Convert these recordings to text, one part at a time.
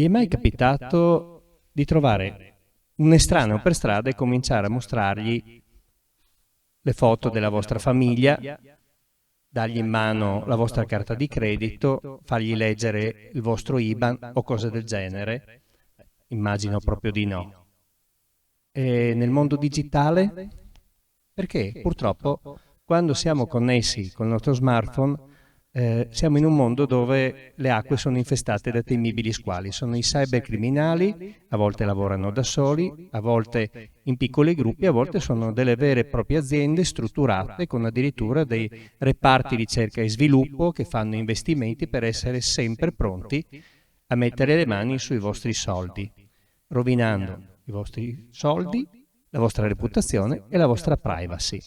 Vi è mai capitato di trovare un estraneo per strada e cominciare a mostrargli le foto della vostra famiglia, dargli in mano la vostra carta di credito, fargli leggere il vostro IBAN o cose del genere? Immagino proprio di no. E nel mondo digitale? Perché purtroppo quando siamo connessi col nostro smartphone siamo in un mondo dove le acque sono infestate da temibili squali. Sono i cybercriminali, a volte lavorano da soli, a volte in piccoli gruppi, a volte sono delle vere e proprie aziende strutturate con addirittura dei reparti ricerca e sviluppo che fanno investimenti per essere sempre pronti a mettere le mani sui vostri soldi, rovinando i vostri soldi, la vostra reputazione e la vostra privacy.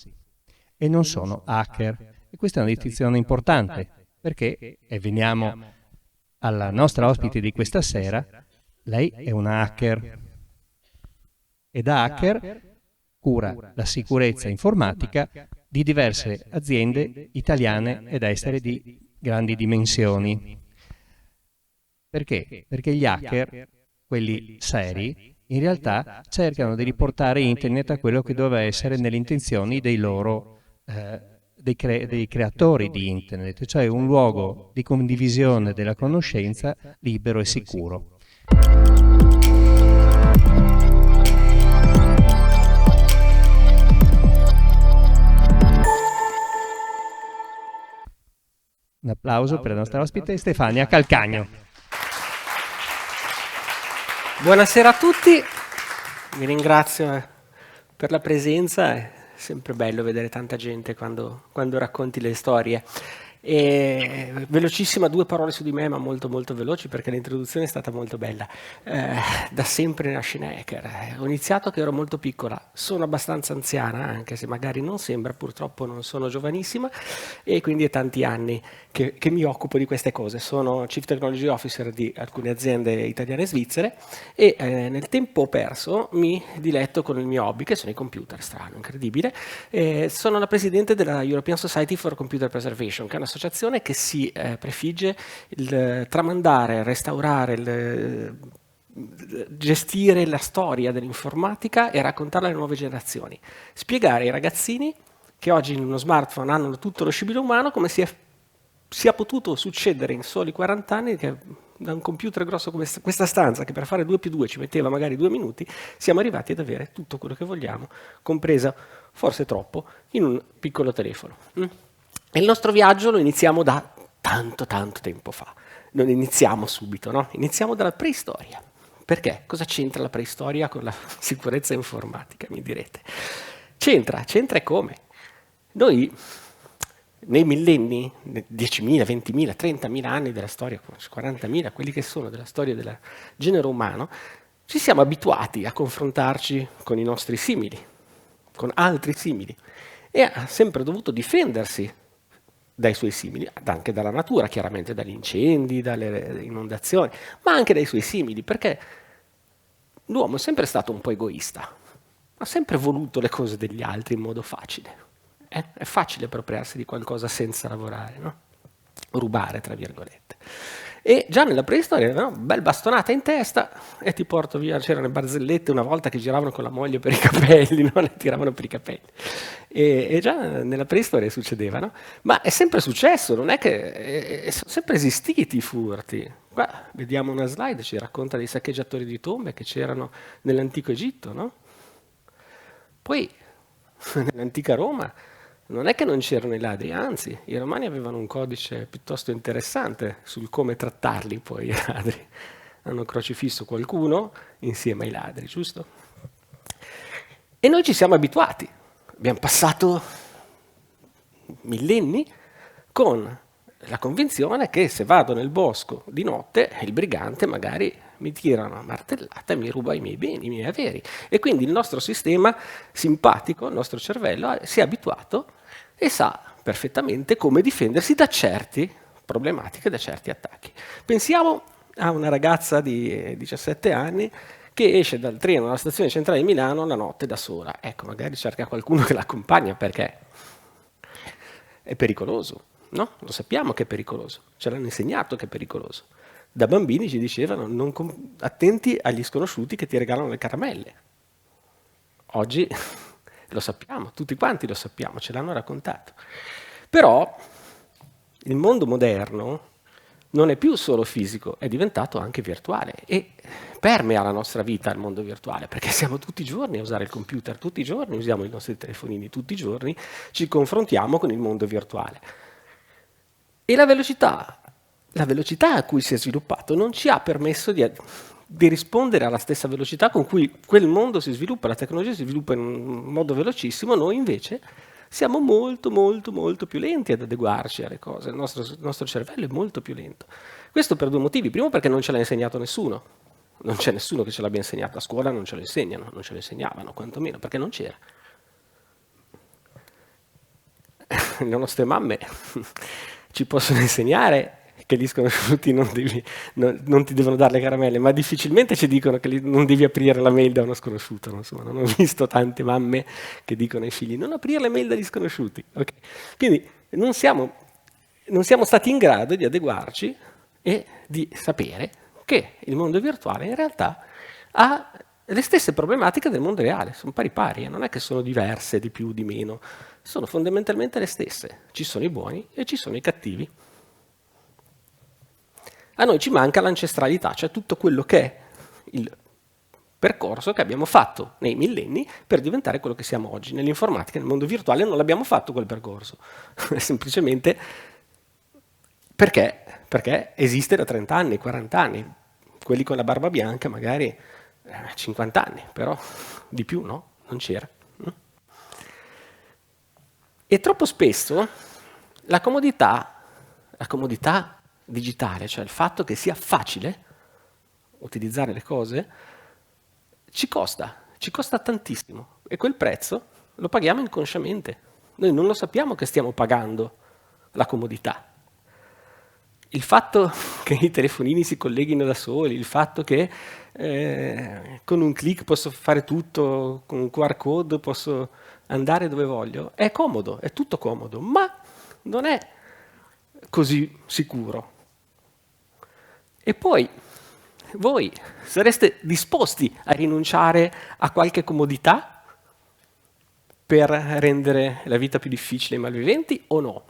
E non sono hacker. E questa è una distinzione importante, perché, e veniamo alla nostra ospite di questa sera, lei è una hacker. E da hacker cura la sicurezza informatica di diverse aziende italiane ed estere di grandi dimensioni. Perché? Perché gli hacker, quelli seri, in realtà cercano di riportare internet a quello che doveva essere nelle intenzioni dei loro dei creatori di internet, cioè un luogo di condivisione della conoscenza libero e sicuro. Un applauso per la nostra ospite Stefania Calcagno. Buonasera a tutti, vi ringrazio per la presenza, è sempre bello vedere tanta gente quando racconti le storie. E velocissima, 2 parole su di me, ma molto molto veloci perché l'introduzione è stata molto bella. Da sempre nasce hacker. Ho iniziato che ero molto piccola, sono abbastanza anziana, anche se magari non sembra, purtroppo non sono giovanissima, e quindi è tanti anni che mi occupo di queste cose. Sono Chief Technology Officer di alcune aziende italiane e svizzere e nel tempo perso mi diletto con il mio hobby, che sono i computer, strano, incredibile. Sono la presidente della European Society for Computer Preservation, che è un'associazione che si prefigge il tramandare, restaurare, gestire la storia dell'informatica e raccontarla alle nuove generazioni. Spiegare ai ragazzini che oggi in uno smartphone hanno tutto lo scibile umano come sia potuto succedere in soli 40 anni che da un computer grosso come questa stanza, che per fare 2+2 ci metteva magari 2 minuti, siamo arrivati ad avere tutto quello che vogliamo, compresa, forse troppo, in un piccolo telefono. E il nostro viaggio lo iniziamo da tanto tempo fa. Non iniziamo subito, no? Iniziamo dalla preistoria. Perché? Cosa c'entra la preistoria con la sicurezza informatica, mi direte? C'entra e come? Noi, nei millenni, 10.000, 20.000, 30.000 anni della storia, 40.000, quelli che sono della storia del genere umano, ci siamo abituati a confrontarci con i nostri simili, con altri simili, e ha sempre dovuto difendersi dai suoi simili, anche dalla natura, chiaramente dagli incendi, dalle inondazioni, ma anche dai suoi simili, perché l'uomo è sempre stato un po' egoista, ha sempre voluto le cose degli altri in modo facile. È facile appropriarsi di qualcosa senza lavorare, no? Rubare, tra virgolette. E già nella preistoria avevano una bel bastonata in testa e ti porto via. C'erano le barzellette una volta che giravano con la moglie per i capelli, no? Le tiravano per i capelli. E già nella preistoria succedeva, no? Ma è sempre successo, non è che sono sempre esistiti i furti. Qua vediamo una slide, ci racconta dei saccheggiatori di tombe che c'erano nell'antico Egitto, no? Poi nell'antica Roma non è che non c'erano i ladri, anzi, i romani avevano un codice piuttosto interessante sul come trattarli poi i ladri. Hanno crocifisso qualcuno insieme ai ladri, giusto? E noi ci siamo abituati. Abbiamo passato millenni con la convinzione che se vado nel bosco di notte, il brigante magari mi tira una martellata e mi ruba i miei beni, i miei averi. E quindi il nostro sistema simpatico, il nostro cervello, si è abituato e sa perfettamente come difendersi da certe problematiche, da certi attacchi. Pensiamo a una ragazza di 17 anni che esce dal treno alla stazione centrale di Milano la notte da sola. Ecco, magari cerca qualcuno che l'accompagna perché è pericoloso, no? Lo sappiamo che è pericoloso, ce l'hanno insegnato che è pericoloso. Da bambini ci dicevano attenti agli sconosciuti che ti regalano le caramelle. Oggi lo sappiamo, tutti quanti lo sappiamo, ce l'hanno raccontato. Però il mondo moderno non è più solo fisico, è diventato anche virtuale e permea la nostra vita il mondo virtuale, perché siamo tutti i giorni a usare il computer, tutti i giorni usiamo i nostri telefonini, tutti i giorni ci confrontiamo con il mondo virtuale. E la velocità a cui si è sviluppato non ci ha permesso di rispondere alla stessa velocità con cui quel mondo si sviluppa, la tecnologia si sviluppa in un modo velocissimo, noi invece siamo molto, molto, molto più lenti ad adeguarci alle cose, il nostro cervello è molto più lento. Questo per due motivi. Primo perché non ce l'ha insegnato nessuno, non c'è nessuno che ce l'abbia insegnato, a scuola non ce lo insegnano, non ce lo insegnavano, quantomeno, perché non c'era. Le nostre mamme ci possono insegnare che gli sconosciuti non ti devono dare le caramelle, ma difficilmente ci dicono che non devi aprire la mail da uno sconosciuto. Insomma, non ho visto tante mamme che dicono ai figli non aprire le mail dagli sconosciuti. Okay. Quindi non siamo stati in grado di adeguarci e di sapere che il mondo virtuale in realtà ha le stesse problematiche del mondo reale, sono pari pari, non è che sono diverse di più, di meno, sono fondamentalmente le stesse. Ci sono i buoni e ci sono i cattivi. A noi ci manca l'ancestralità, cioè tutto quello che è il percorso che abbiamo fatto nei millenni per diventare quello che siamo oggi. Nell'informatica, nel mondo virtuale non l'abbiamo fatto quel percorso, semplicemente perché esiste da 30 anni, 40 anni. Quelli con la barba bianca magari 50 anni, però di più no, non c'era. E troppo spesso la comodità digitale, cioè il fatto che sia facile utilizzare le cose, ci costa tantissimo e quel prezzo lo paghiamo inconsciamente. Noi non lo sappiamo che stiamo pagando la comodità. Il fatto che i telefonini si colleghino da soli, il fatto che con un click posso fare tutto, con un QR code posso andare dove voglio, è comodo, è tutto comodo, ma non è così sicuro. E poi voi sareste disposti a rinunciare a qualche comodità per rendere la vita più difficile ai malviventi o no?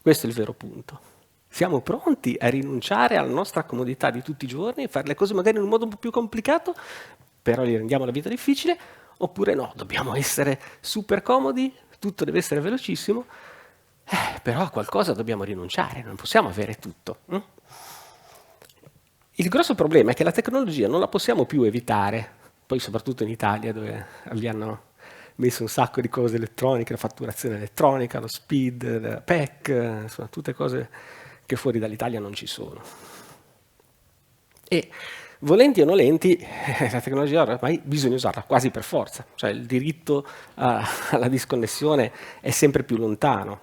Questo è il vero punto. Siamo pronti a rinunciare alla nostra comodità di tutti i giorni, fare le cose magari in un modo un po' più complicato, però gli rendiamo la vita difficile, oppure no, dobbiamo essere super comodi, tutto deve essere velocissimo, però a qualcosa dobbiamo rinunciare, non possiamo avere tutto. Il grosso problema è che la tecnologia non la possiamo più evitare, poi soprattutto in Italia dove abbiamo messo un sacco di cose elettroniche, la fatturazione elettronica, lo speed, la PEC, insomma tutte cose che fuori dall'Italia non ci sono. E volenti o nolenti, la tecnologia ormai bisogna usarla quasi per forza, cioè il diritto alla disconnessione è sempre più lontano,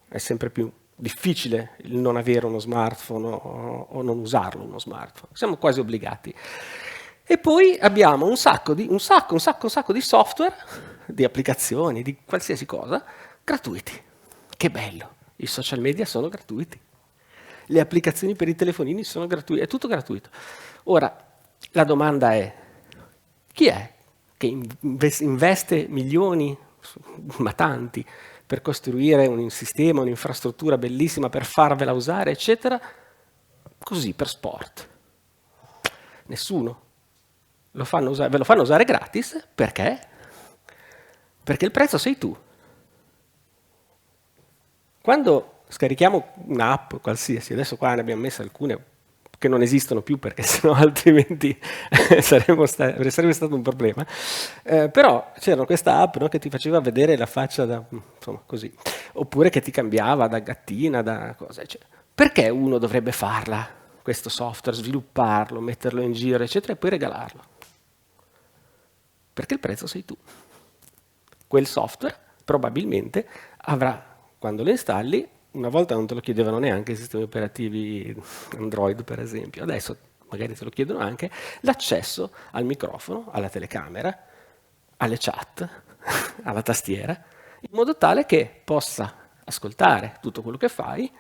è sempre più difficile il non avere uno smartphone o non usarlo uno smartphone, siamo quasi obbligati. E poi abbiamo un sacco di software, di applicazioni, di qualsiasi cosa, gratuiti. Che bello, i social media sono gratuiti, le applicazioni per i telefonini sono gratuite, è tutto gratuito. Ora, la domanda è, chi è che investe milioni, ma tanti, per costruire un sistema, un'infrastruttura bellissima, per farvela usare, eccetera, così, per sport? Nessuno. Ve lo fanno usare gratis, perché? Perché il prezzo sei tu. Quando scarichiamo un'app qualsiasi, adesso qua ne abbiamo messe alcune che non esistono più perché sennò altrimenti sarebbe stato un problema, però c'era questa app, no, che ti faceva vedere la faccia insomma così, oppure che ti cambiava da gattina, da cosa, eccetera. Perché uno dovrebbe farla, questo software, svilupparlo, metterlo in giro, eccetera, e poi regalarlo? Perché il prezzo sei tu. Quel software probabilmente avrà, quando lo installi, una volta non te lo chiedevano neanche i sistemi operativi Android, per esempio, adesso magari te lo chiedono anche, l'accesso al microfono, alla telecamera, alle chat, alla tastiera, in modo tale che possa ascoltare tutto quello che fai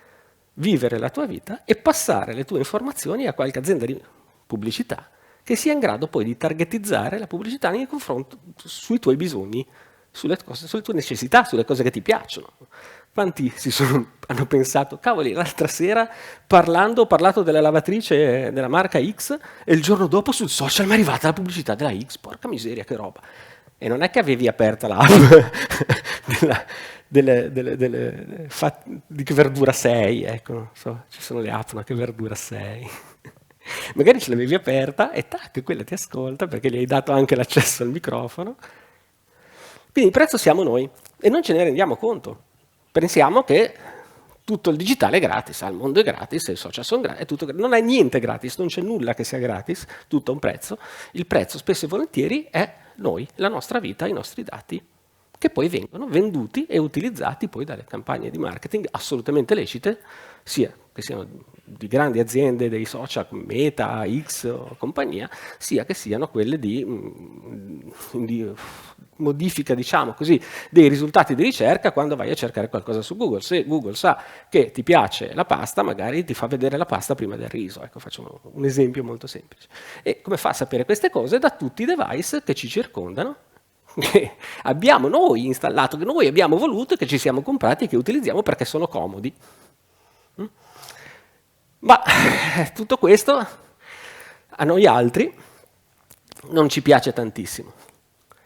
vivere la tua vita e passare le tue informazioni a qualche azienda di pubblicità che sia in grado poi di targetizzare la pubblicità nei confronti sui tuoi bisogni, sulle tue necessità, sulle cose che ti piacciono. Quanti hanno pensato, cavoli, l'altra sera ho parlato della lavatrice della marca X e il giorno dopo sul social mi è arrivata la pubblicità della X, porca miseria, che roba. E non è che avevi aperta l'app di che verdura sei, ecco, non so, ci sono le app, no, che verdura sei. Magari ce l'avevi aperta e tac, quella ti ascolta perché gli hai dato anche l'accesso al microfono. Quindi il prezzo siamo noi e non ce ne rendiamo conto. Pensiamo che tutto il digitale è gratis, il mondo è gratis, i social sono gratis, non è niente gratis, non c'è nulla che sia gratis, tutto ha un prezzo. Il prezzo spesso e volentieri è noi, la nostra vita, i nostri dati, che poi vengono venduti e utilizzati poi dalle campagne di marketing assolutamente lecite, sia che siano di grandi aziende dei social come Meta, X o compagnia, sia che siano quelle di modifica, diciamo così, dei risultati di ricerca quando vai a cercare qualcosa su Google. Se Google sa che ti piace la pasta, magari ti fa vedere la pasta prima del riso. Ecco, faccio un esempio molto semplice. E come fa a sapere queste cose? Da tutti i device che ci circondano, che abbiamo noi installato, che noi abbiamo voluto, che ci siamo comprati e che utilizziamo perché sono comodi. Ma tutto questo a noi altri non ci piace tantissimo.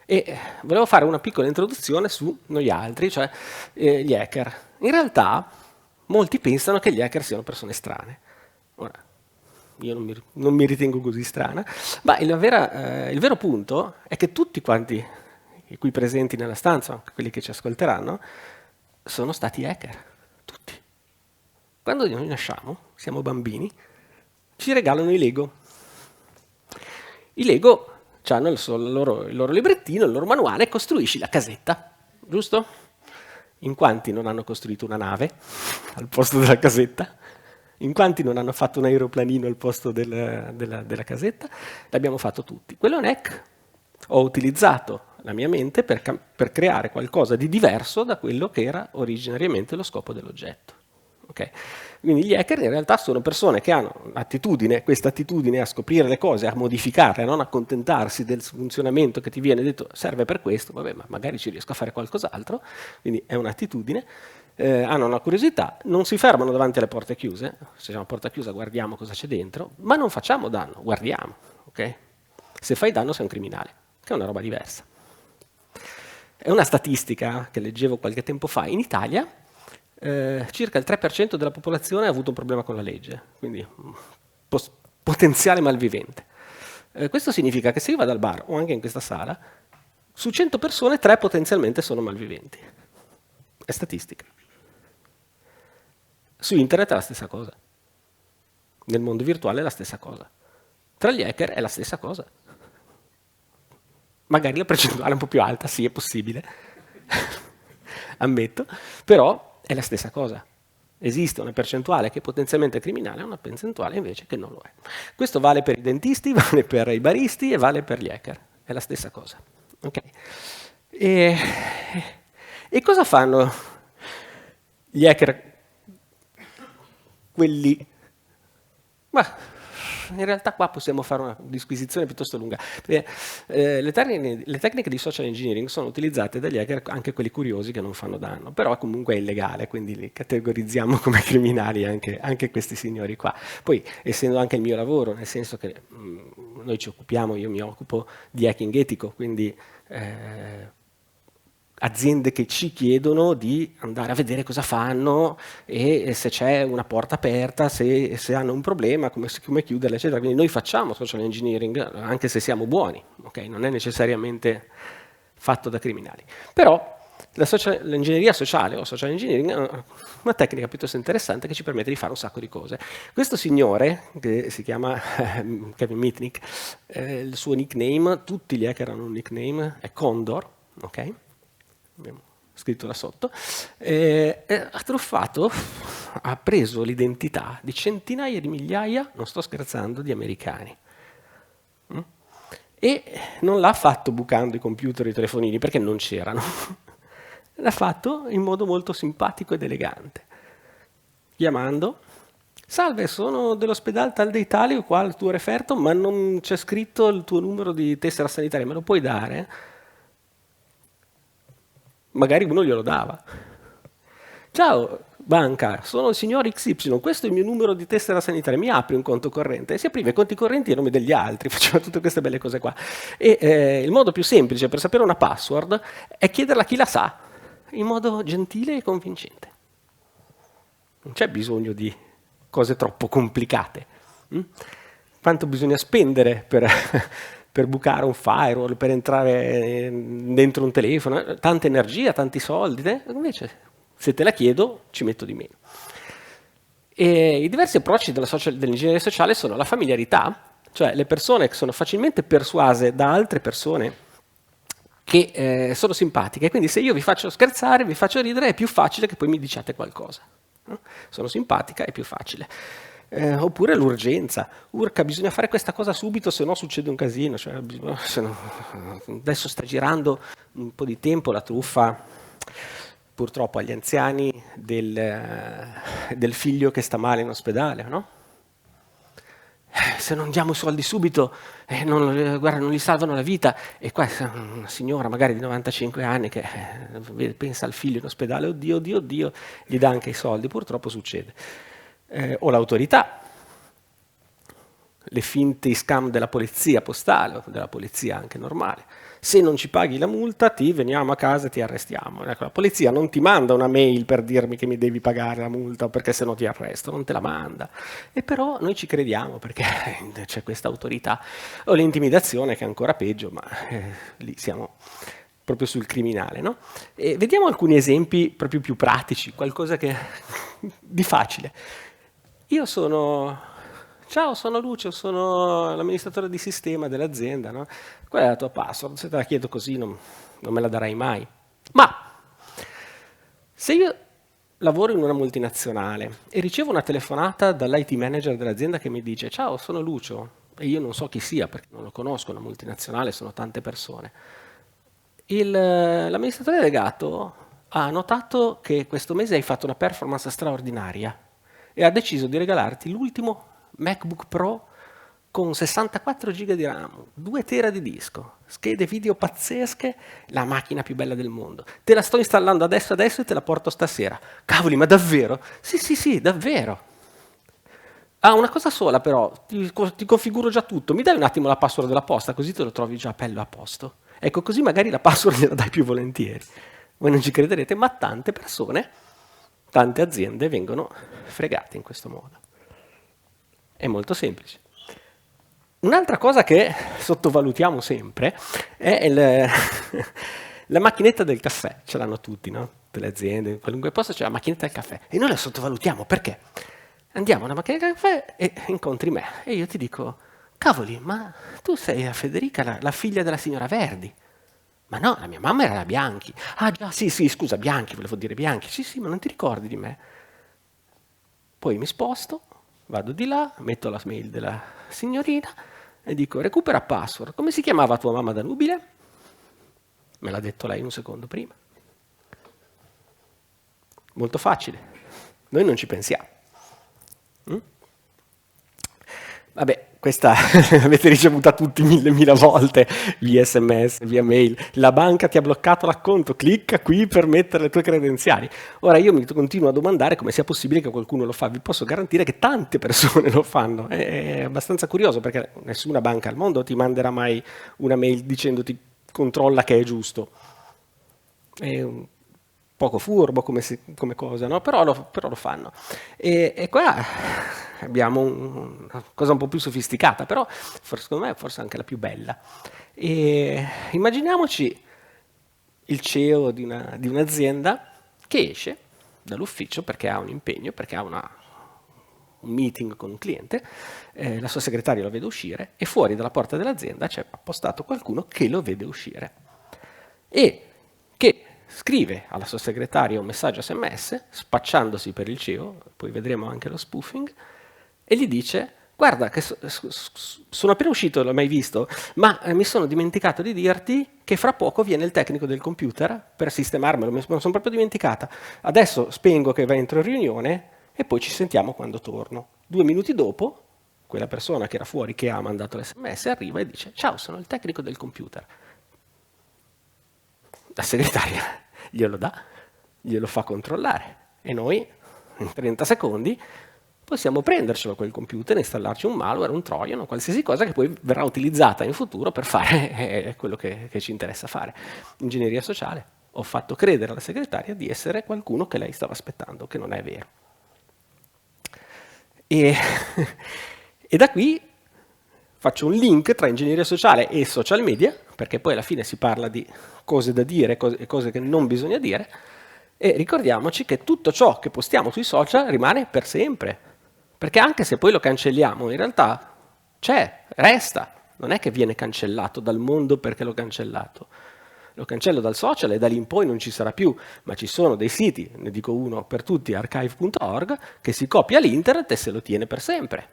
E volevo fare una piccola introduzione su noi altri, cioè gli hacker. In realtà molti pensano che gli hacker siano persone strane. Ora, io non mi ritengo così strana, ma il vero punto è che tutti quanti qui presenti nella stanza, anche quelli che ci ascolteranno, sono stati hacker, tutti. Quando noi nasciamo, siamo bambini, ci regalano i Lego. I Lego hanno il loro librettino, il loro manuale, costruisci la casetta, giusto? In quanti non hanno costruito una nave al posto della casetta? In quanti non hanno fatto un aeroplanino al posto della casetta? L'abbiamo fatto tutti. Quello è un hack. Ho utilizzato la mia mente per creare qualcosa di diverso da quello che era originariamente lo scopo dell'oggetto. Okay? Quindi gli hacker in realtà sono persone che hanno questa attitudine a scoprire le cose, a modificarle, a non accontentarsi del funzionamento che ti viene detto serve per questo, vabbè, ma magari ci riesco a fare qualcos'altro, quindi è un'attitudine, hanno una curiosità, non si fermano davanti alle porte chiuse, se c'è una porta chiusa guardiamo cosa c'è dentro, ma non facciamo danno, guardiamo, ok? Se fai danno sei un criminale, che è una roba diversa. È una statistica che leggevo qualche tempo fa, in Italia circa il 3% della popolazione ha avuto un problema con la legge, quindi potenziale malvivente. Questo significa che se io vado al bar o anche in questa sala, su 100 persone 3 potenzialmente sono malviventi. È statistica. Su internet è la stessa cosa. Nel mondo virtuale è la stessa cosa. Tra gli hacker è la stessa cosa. Magari la percentuale è un po' più alta, sì, è possibile, ammetto, però è la stessa cosa. Esiste una percentuale che è potenzialmente criminale e una percentuale invece che non lo è. Questo vale per i dentisti, vale per i baristi e vale per gli hacker. È la stessa cosa. Okay. E cosa fanno gli hacker? Quelli... Ma in realtà qua possiamo fare una disquisizione piuttosto lunga. Le tecniche di social engineering sono utilizzate dagli hacker, anche quelli curiosi che non fanno danno, però comunque è illegale, quindi li categorizziamo come criminali anche questi signori qua. Poi, essendo anche il mio lavoro, nel senso che io mi occupo di hacking etico, quindi aziende che ci chiedono di andare a vedere cosa fanno e se c'è una porta aperta, se hanno un problema, come chiuderla, eccetera. Quindi noi facciamo social engineering anche se siamo buoni, okay? Non è necessariamente fatto da criminali. Però l'ingegneria sociale o social engineering è una tecnica piuttosto interessante che ci permette di fare un sacco di cose. Questo signore, che si chiama Kevin Mitnick, il suo nickname, tutti gli hacker hanno un nickname, è Condor, ok? Abbiamo scritto là sotto, ha truffato, ha preso l'identità di centinaia di migliaia, non sto scherzando, di americani. E non l'ha fatto bucando i computer e i telefonini, perché non c'erano. L'ha fatto in modo molto simpatico ed elegante. chiamando. Salve, sono dell'ospedale tal dei tali, qua il tuo referto, ma non c'è scritto il tuo numero di tessera sanitaria, me lo puoi dare? Magari uno glielo dava. Ciao, banca, sono il signor XY, questo è il mio numero di tessera sanitaria, mi apri un conto corrente? E si apriva i conti correnti a nome degli altri, faceva tutte queste belle cose qua. E il modo più semplice per sapere una password è chiederla a chi la sa, in modo gentile e convincente. Non c'è bisogno di cose troppo complicate. Quanto bisogna spendere per bucare un firewall, per entrare dentro un telefono? Tanta energia, tanti soldi. Invece, se te la chiedo, ci metto di meno. E i diversi approcci dell'ingegneria sociale sono la familiarità, cioè le persone che sono facilmente persuase da altre persone che sono simpatiche. Quindi se io vi faccio scherzare, vi faccio ridere, è più facile che poi mi diciate qualcosa. Sono simpatica, è più facile. Oppure l'urgenza. Urca, bisogna fare questa cosa subito, se no succede un casino. Cioè, adesso sta girando un po' di tempo la truffa, purtroppo agli anziani, del figlio che sta male in ospedale, no? Se non diamo i soldi subito, guarda, non gli salvano la vita. E qua una signora magari di 95 anni che pensa al figlio in ospedale, oddio, oddio, oddio, gli dà anche i soldi, purtroppo succede. O l'autorità, le finti scam della polizia postale o della polizia anche normale. Se non ci paghi la multa, veniamo a casa e ti arrestiamo. Ecco, la polizia non ti manda una mail per dirmi che mi devi pagare la multa perché se no ti arresto, non te la manda. E però noi ci crediamo perché c'è questa autorità. O l'intimidazione che è ancora peggio, ma lì siamo proprio sul criminale, no? E vediamo alcuni esempi proprio più pratici, qualcosa di facile. Ciao, sono Lucio, sono l'amministratore di sistema dell'azienda, no? Qual è la tua password? Se te la chiedo così non me la darai mai. Ma se io lavoro in una multinazionale e ricevo una telefonata dall'IT manager dell'azienda che mi dice ciao, sono Lucio, e io non so chi sia perché non lo conosco, una multinazionale sono tante persone, l'amministratore delegato ha notato che questo mese hai fatto una performance straordinaria e ha deciso di regalarti l'ultimo MacBook Pro con 64 GB di RAM, 2 tera di disco, schede video pazzesche, la macchina più bella del mondo. Te la sto installando adesso e te la porto stasera. Cavoli, ma davvero? Sì, davvero. Ah, una cosa sola però, ti configuro già tutto. Mi dai un attimo la password della posta, così te lo trovi già bello a posto. Ecco, così magari la password gliela dai più volentieri. Voi non ci crederete, ma tante persone, tante aziende vengono fregate in questo modo. È molto semplice. Un'altra cosa che sottovalutiamo sempre è la macchinetta del caffè. Ce l'hanno tutti, no? Tutte le aziende, in qualunque posto c'è la macchinetta del caffè. E noi la sottovalutiamo, perché? Andiamo alla macchinetta del caffè e incontri me. E io ti dico, cavoli, ma tu sei la Federica, la figlia della signora Verdi. Ma no, la mia mamma era la Bianchi. Ah già, sì, scusa, Bianchi, volevo dire Bianchi. Sì, ma non ti ricordi di me? Poi mi sposto, vado di là, metto la mail della signorina e dico recupera password. Come si chiamava tua mamma da nubile? Me l'ha detto lei un secondo prima. Molto facile. Noi non ci pensiamo. Vabbè, questa l'avete ricevuta tutti mille volte via SMS, via mail. La banca ti ha bloccato l'acconto, clicca qui per mettere le tue credenziali. Ora io mi continuo a domandare come sia possibile che qualcuno lo fa. Vi posso garantire che tante persone lo fanno. È abbastanza curioso perché nessuna banca al mondo ti manderà mai una mail dicendoti controlla che è giusto. È un poco furbo come cosa, no? Però lo fanno. E qua abbiamo una cosa un po' più sofisticata, però secondo me è forse anche la più bella. E immaginiamoci il CEO di un'azienda che esce dall'ufficio perché ha un impegno, perché ha un meeting con un cliente, la sua segretaria lo vede uscire e fuori dalla porta dell'azienda c'è appostato qualcuno che lo vede uscire e che scrive alla sua segretaria un messaggio SMS spacciandosi per il CEO, poi vedremo anche lo spoofing, e gli dice guarda che sono appena uscito, l'ho mai visto, ma mi sono dimenticato di dirti che fra poco viene il tecnico del computer per sistemarmelo, me lo sono proprio dimenticata. Adesso spengo che va entro in riunione e poi ci sentiamo quando torno. 2 minuti dopo, quella persona che era fuori, che ha mandato l'SMS, arriva e dice: ciao, sono il tecnico del computer. La segretaria glielo dà, glielo fa controllare e noi in 30 secondi possiamo prendercelo quel computer, installarci un malware, un trojan, qualsiasi cosa che poi verrà utilizzata in futuro per fare quello che ci interessa fare. Ingegneria sociale. Ho fatto credere alla segretaria di essere qualcuno che lei stava aspettando, che non è vero. E, e da qui faccio un link tra ingegneria sociale e social media, perché poi alla fine si parla di cose da dire e cose che non bisogna dire, e ricordiamoci che tutto ciò che postiamo sui social rimane per sempre, perché anche se poi lo cancelliamo, in realtà c'è, resta, non è che viene cancellato dal mondo perché l'ho cancellato. Lo cancello dal social e da lì in poi non ci sarà più, ma ci sono dei siti, ne dico uno per tutti, archive.org, che si copia l'internet e se lo tiene per sempre.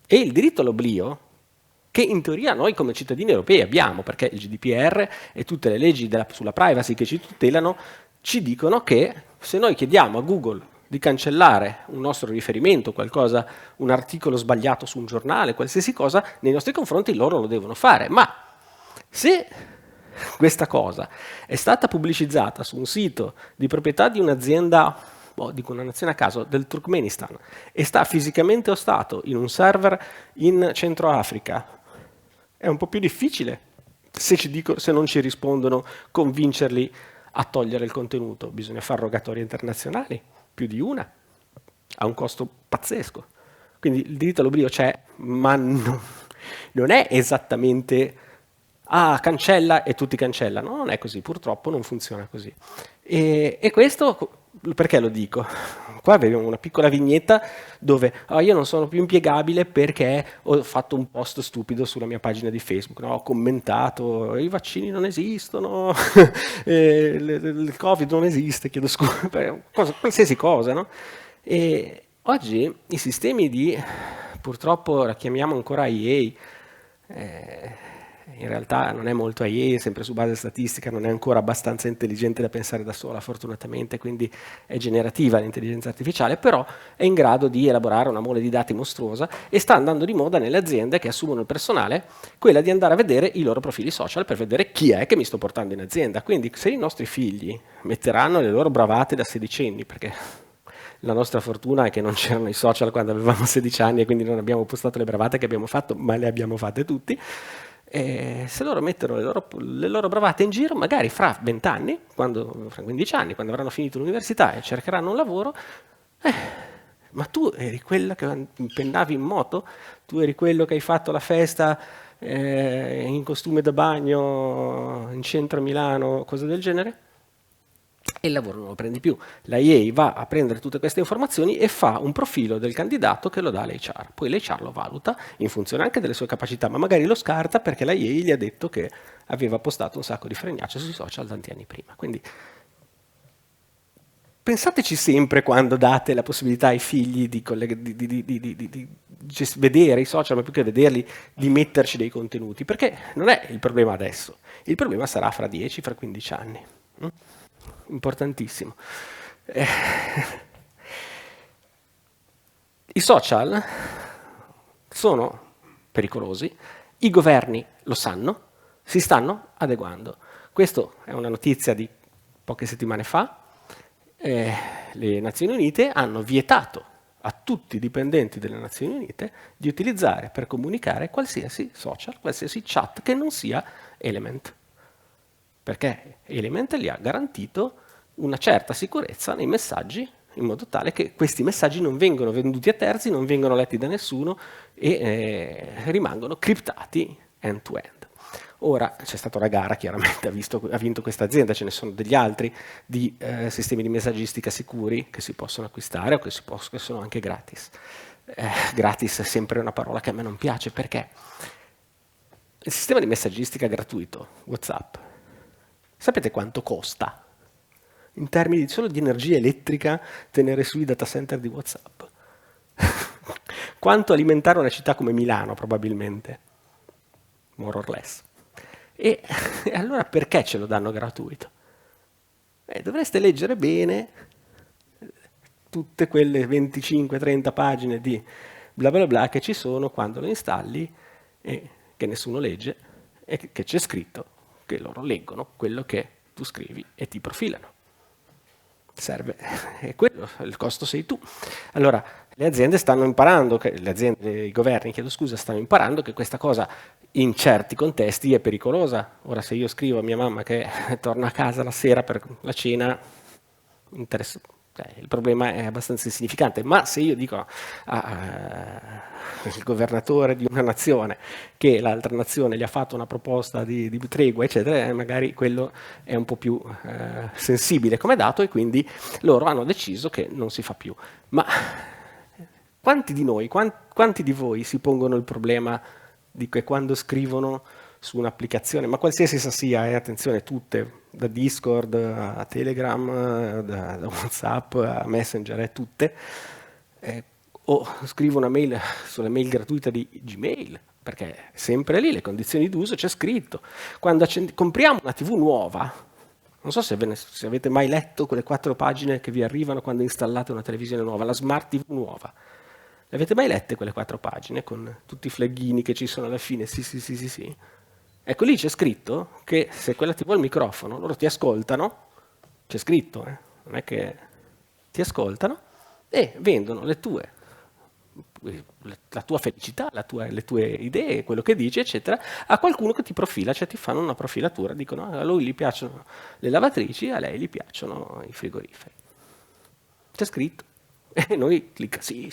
E il diritto all'oblio, che in teoria noi come cittadini europei abbiamo, perché il GDPR e tutte le leggi sulla privacy che ci tutelano, ci dicono che se noi chiediamo a Google di cancellare un nostro riferimento, qualcosa, un articolo sbagliato su un giornale, qualsiasi cosa, nei nostri confronti loro lo devono fare. Ma se questa cosa è stata pubblicizzata su un sito di proprietà di un'azienda, dico una nazione a caso, del Turkmenistan, e sta fisicamente ostato in un server in Centro Africa, è un po' più difficile, se non ci rispondono, convincerli a togliere il contenuto. Bisogna fare rogatorie internazionali, più di una, a un costo pazzesco. Quindi il diritto all'oblio c'è, ma non è esattamente cancella e tutti cancellano. Non è così, purtroppo non funziona così. E questo perché lo dico? Qua abbiamo una piccola vignetta dove io non sono più impiegabile perché ho fatto un post stupido sulla mia pagina di Facebook, no? Ho commentato i vaccini non esistono, il Covid non esiste, chiedo scusa, qualsiasi cosa, no? E oggi i sistemi purtroppo la chiamiamo ancora IA, in realtà non è molto IA, è sempre su base statistica, non è ancora abbastanza intelligente da pensare da sola, fortunatamente, quindi è generativa l'intelligenza artificiale, però è in grado di elaborare una mole di dati mostruosa e sta andando di moda nelle aziende che assumono il personale quella di andare a vedere i loro profili social per vedere chi è che mi sto portando in azienda. Quindi se i nostri figli metteranno le loro bravate da sedicenni, perché la nostra fortuna è che non c'erano i social quando avevamo 16 anni e quindi non abbiamo postato le bravate che abbiamo fatto, ma le abbiamo fatte tutti. E se loro mettono le loro bravate in giro, magari fra 20 anni, fra 15 anni, quando avranno finito l'università e cercheranno un lavoro, ma tu eri quella che impennavi in moto? Tu eri quello che hai fatto la festa in costume da bagno in centro a Milano, cose del genere? E il lavoro non lo prendi più. La EA va a prendere tutte queste informazioni e fa un profilo del candidato che lo dà all'HR. Poi l'HR lo valuta in funzione anche delle sue capacità, ma magari lo scarta perché la EA gli ha detto che aveva postato un sacco di fregnacce sui social tanti anni prima. Quindi pensateci sempre quando date la possibilità ai figli di vedere i social, ma più che vederli, di metterci dei contenuti, perché non è il problema adesso, il problema sarà fra 10, fra 15 anni. Importantissimo. I social sono pericolosi, i governi lo sanno, si stanno adeguando. Questa è una notizia di poche settimane fa. Le Nazioni Unite hanno vietato a tutti i dipendenti delle Nazioni Unite di utilizzare per comunicare qualsiasi social, qualsiasi chat che non sia Element. Perché Element gli ha garantito una certa sicurezza nei messaggi, in modo tale che questi messaggi non vengono venduti a terzi, non vengono letti da nessuno e rimangono criptati end-to-end. Ora c'è stata una gara, chiaramente ha vinto questa azienda, ce ne sono degli altri di sistemi di messaggistica sicuri che si possono acquistare o che sono anche gratis. Gratis è sempre una parola che a me non piace, perché il sistema di messaggistica gratuito, WhatsApp, sapete quanto costa? In termini solo di energia elettrica tenere sui data center di WhatsApp. Quanto alimentare una città come Milano, probabilmente. More or less. E allora perché ce lo danno gratuito? Dovreste leggere bene tutte quelle 25-30 pagine di bla bla bla che ci sono quando lo installi e che nessuno legge e che c'è scritto che loro leggono quello che tu scrivi e ti profilano. Serve, è quello, il costo sei tu. Allora, le aziende stanno imparando, i governi, chiedo scusa, stanno imparando che questa cosa in certi contesti è pericolosa. Ora, se io scrivo a mia mamma che torna a casa la sera per la cena, il problema è abbastanza insignificante, ma se io dico al governatore di una nazione che l'altra nazione gli ha fatto una proposta di tregua, eccetera, magari quello è un po' più sensibile come dato e quindi loro hanno deciso che non si fa più. Ma quanti di noi, quanti di voi si pongono il problema di che quando scrivono su un'applicazione, ma qualsiasi essa sia, attenzione, tutte, da Discord a Telegram, da WhatsApp a Messenger, tutte, o scrivo una mail sulla mail gratuita di Gmail, perché sempre lì le condizioni d'uso c'è scritto. Quando compriamo una TV nuova, non so se avete mai letto quelle 4 pagine che vi arrivano quando installate una televisione nuova, la Smart TV nuova. Le avete mai lette quelle 4 pagine con tutti i flaggini che ci sono alla fine? Sì. Ecco, lì c'è scritto che se quella TV ha il microfono, loro ti ascoltano, c'è scritto, non è che ti ascoltano, e vendono la tua felicità, le tue idee, quello che dici, eccetera, a qualcuno che ti profila, cioè ti fanno una profilatura, dicono a lui gli piacciono le lavatrici, a lei gli piacciono i frigoriferi. C'è scritto. E noi clicca sì,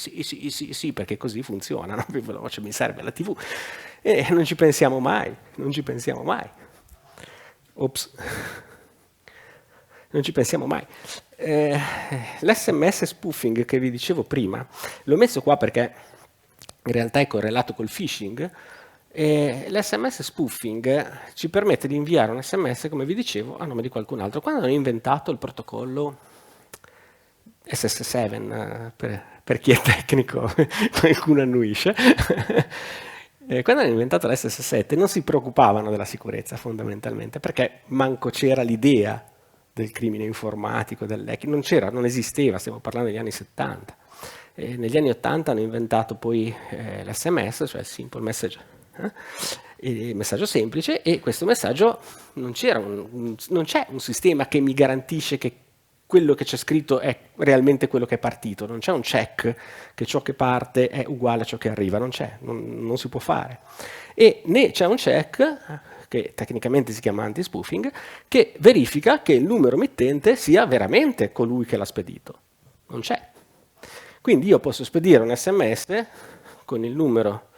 perché così funziona, no? Più veloce, mi serve la TV. E non ci pensiamo mai. Ops. Non ci pensiamo mai. L'SMS spoofing che vi dicevo prima, l'ho messo qua perché in realtà è correlato col phishing. L'SMS spoofing ci permette di inviare un SMS, come vi dicevo, a nome di qualcun altro. Quando hanno inventato il protocollo SS7, per chi è tecnico, qualcuno annuisce. Quando hanno inventato l'SS7 non si preoccupavano della sicurezza fondamentalmente, perché manco c'era l'idea del crimine informatico, dell'hacking, non esisteva, stiamo parlando degli anni 70. Negli anni 80 hanno inventato poi l'SMS, cioè il Simple Message, il messaggio semplice, e questo messaggio non c'è un sistema che mi garantisce che quello che c'è scritto è realmente quello che è partito, non c'è un check che ciò che parte è uguale a ciò che arriva, non si può fare. E né c'è un check, che tecnicamente si chiama anti-spoofing, che verifica che il numero mittente sia veramente colui che l'ha spedito. Non c'è. Quindi io posso spedire un SMS con il numero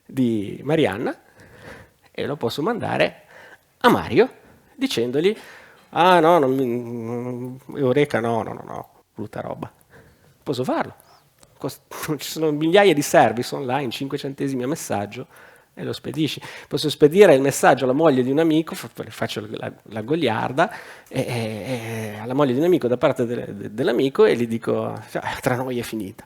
di Marianna e lo posso mandare a Mario dicendogli ah no, Eureka no, brutta roba. Posso farlo. Ci sono migliaia di service online, 5 centesimi a messaggio, e lo spedisci. Posso spedire il messaggio alla moglie di un amico, faccio la goliarda, alla moglie di un amico da parte dell'amico e gli dico, tra noi è finita.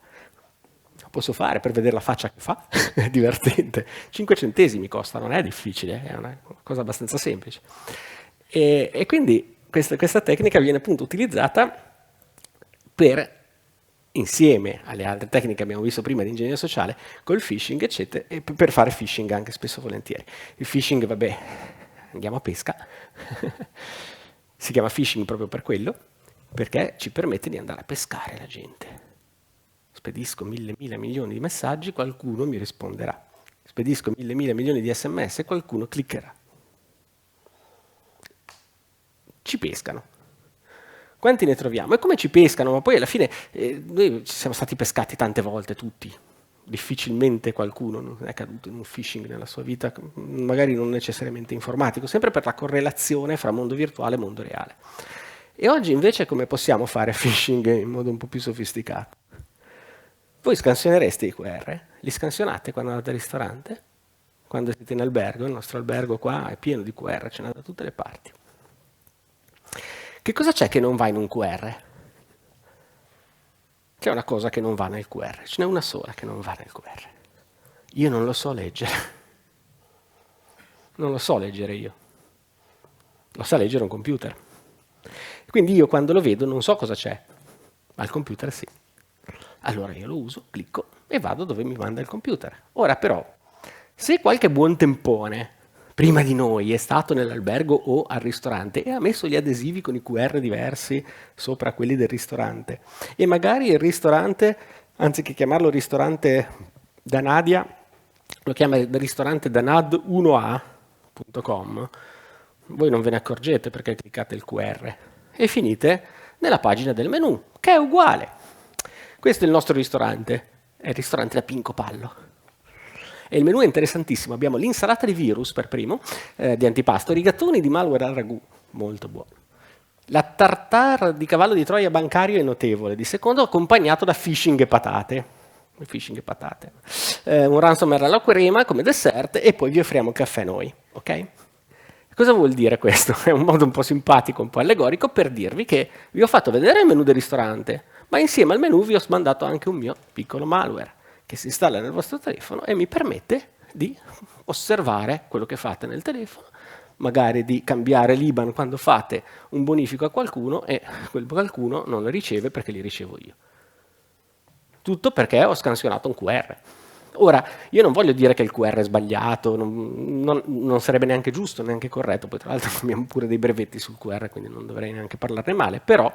Lo posso fare per vedere la faccia che fa, è divertente. 5 centesimi costa, non è difficile, è una cosa abbastanza semplice. E quindi questa tecnica viene appunto utilizzata insieme alle altre tecniche che abbiamo visto prima di ingegneria sociale, col phishing, eccetera, e per fare phishing anche spesso e volentieri. Il phishing, vabbè, andiamo a pesca, si chiama phishing proprio per quello, perché ci permette di andare a pescare la gente. Spedisco 1000 milioni di messaggi, qualcuno mi risponderà. Spedisco 1000 milioni di SMS e qualcuno cliccherà. Ci pescano. Quanti ne troviamo? E come ci pescano? Ma poi alla fine noi ci siamo stati pescati tante volte tutti. Difficilmente qualcuno non è caduto in un phishing nella sua vita, magari non necessariamente informatico, sempre per la correlazione fra mondo virtuale e mondo reale. E oggi invece come possiamo fare phishing in modo un po' più sofisticato? Voi scansionereste i QR? Li scansionate quando andate al ristorante? Quando siete in albergo? Il nostro albergo qua è pieno di QR, ce n'è da tutte le parti. Che cosa c'è che non va in un QR? C'è una cosa che non va nel QR, ce n'è una sola che non va nel QR. Io non lo so leggere. Non lo so leggere io. Lo sa leggere un computer. Quindi io quando lo vedo non so cosa c'è. Al computer sì. Allora io lo uso, clicco e vado dove mi manda il computer. Ora però, se qualche buon tempone prima di noi è stato nell'albergo o al ristorante e ha messo gli adesivi con i QR diversi sopra quelli del ristorante, e magari il ristorante, anziché chiamarlo ristorante da Nadia, lo chiama il ristorante danad1a.com, voi non ve ne accorgete perché cliccate il QR e finite nella pagina del menu, che è uguale. Questo è il nostro ristorante, è il ristorante da Pinco Pallo. E il menù è interessantissimo, abbiamo l'insalata di virus per primo, di antipasto, rigatoni di malware al ragù, molto buono. La tartare di cavallo di Troia bancario è notevole, di secondo accompagnato da phishing e patate. Un ransomware alla crema come dessert e poi vi offriamo il caffè noi, ok? Cosa vuol dire questo? È un modo un po' simpatico, un po' allegorico per dirvi che vi ho fatto vedere il menù del ristorante, ma insieme al menù vi ho mandato anche un mio piccolo malware che si installa nel vostro telefono e mi permette di osservare quello che fate nel telefono, magari di cambiare l'IBAN quando fate un bonifico a qualcuno e quel qualcuno non lo riceve perché li ricevo io. Tutto perché ho scansionato un QR. Ora, io non voglio dire che il QR è sbagliato, non sarebbe neanche giusto, neanche corretto, poi tra l'altro abbiamo pure dei brevetti sul QR, quindi non dovrei neanche parlarne male, però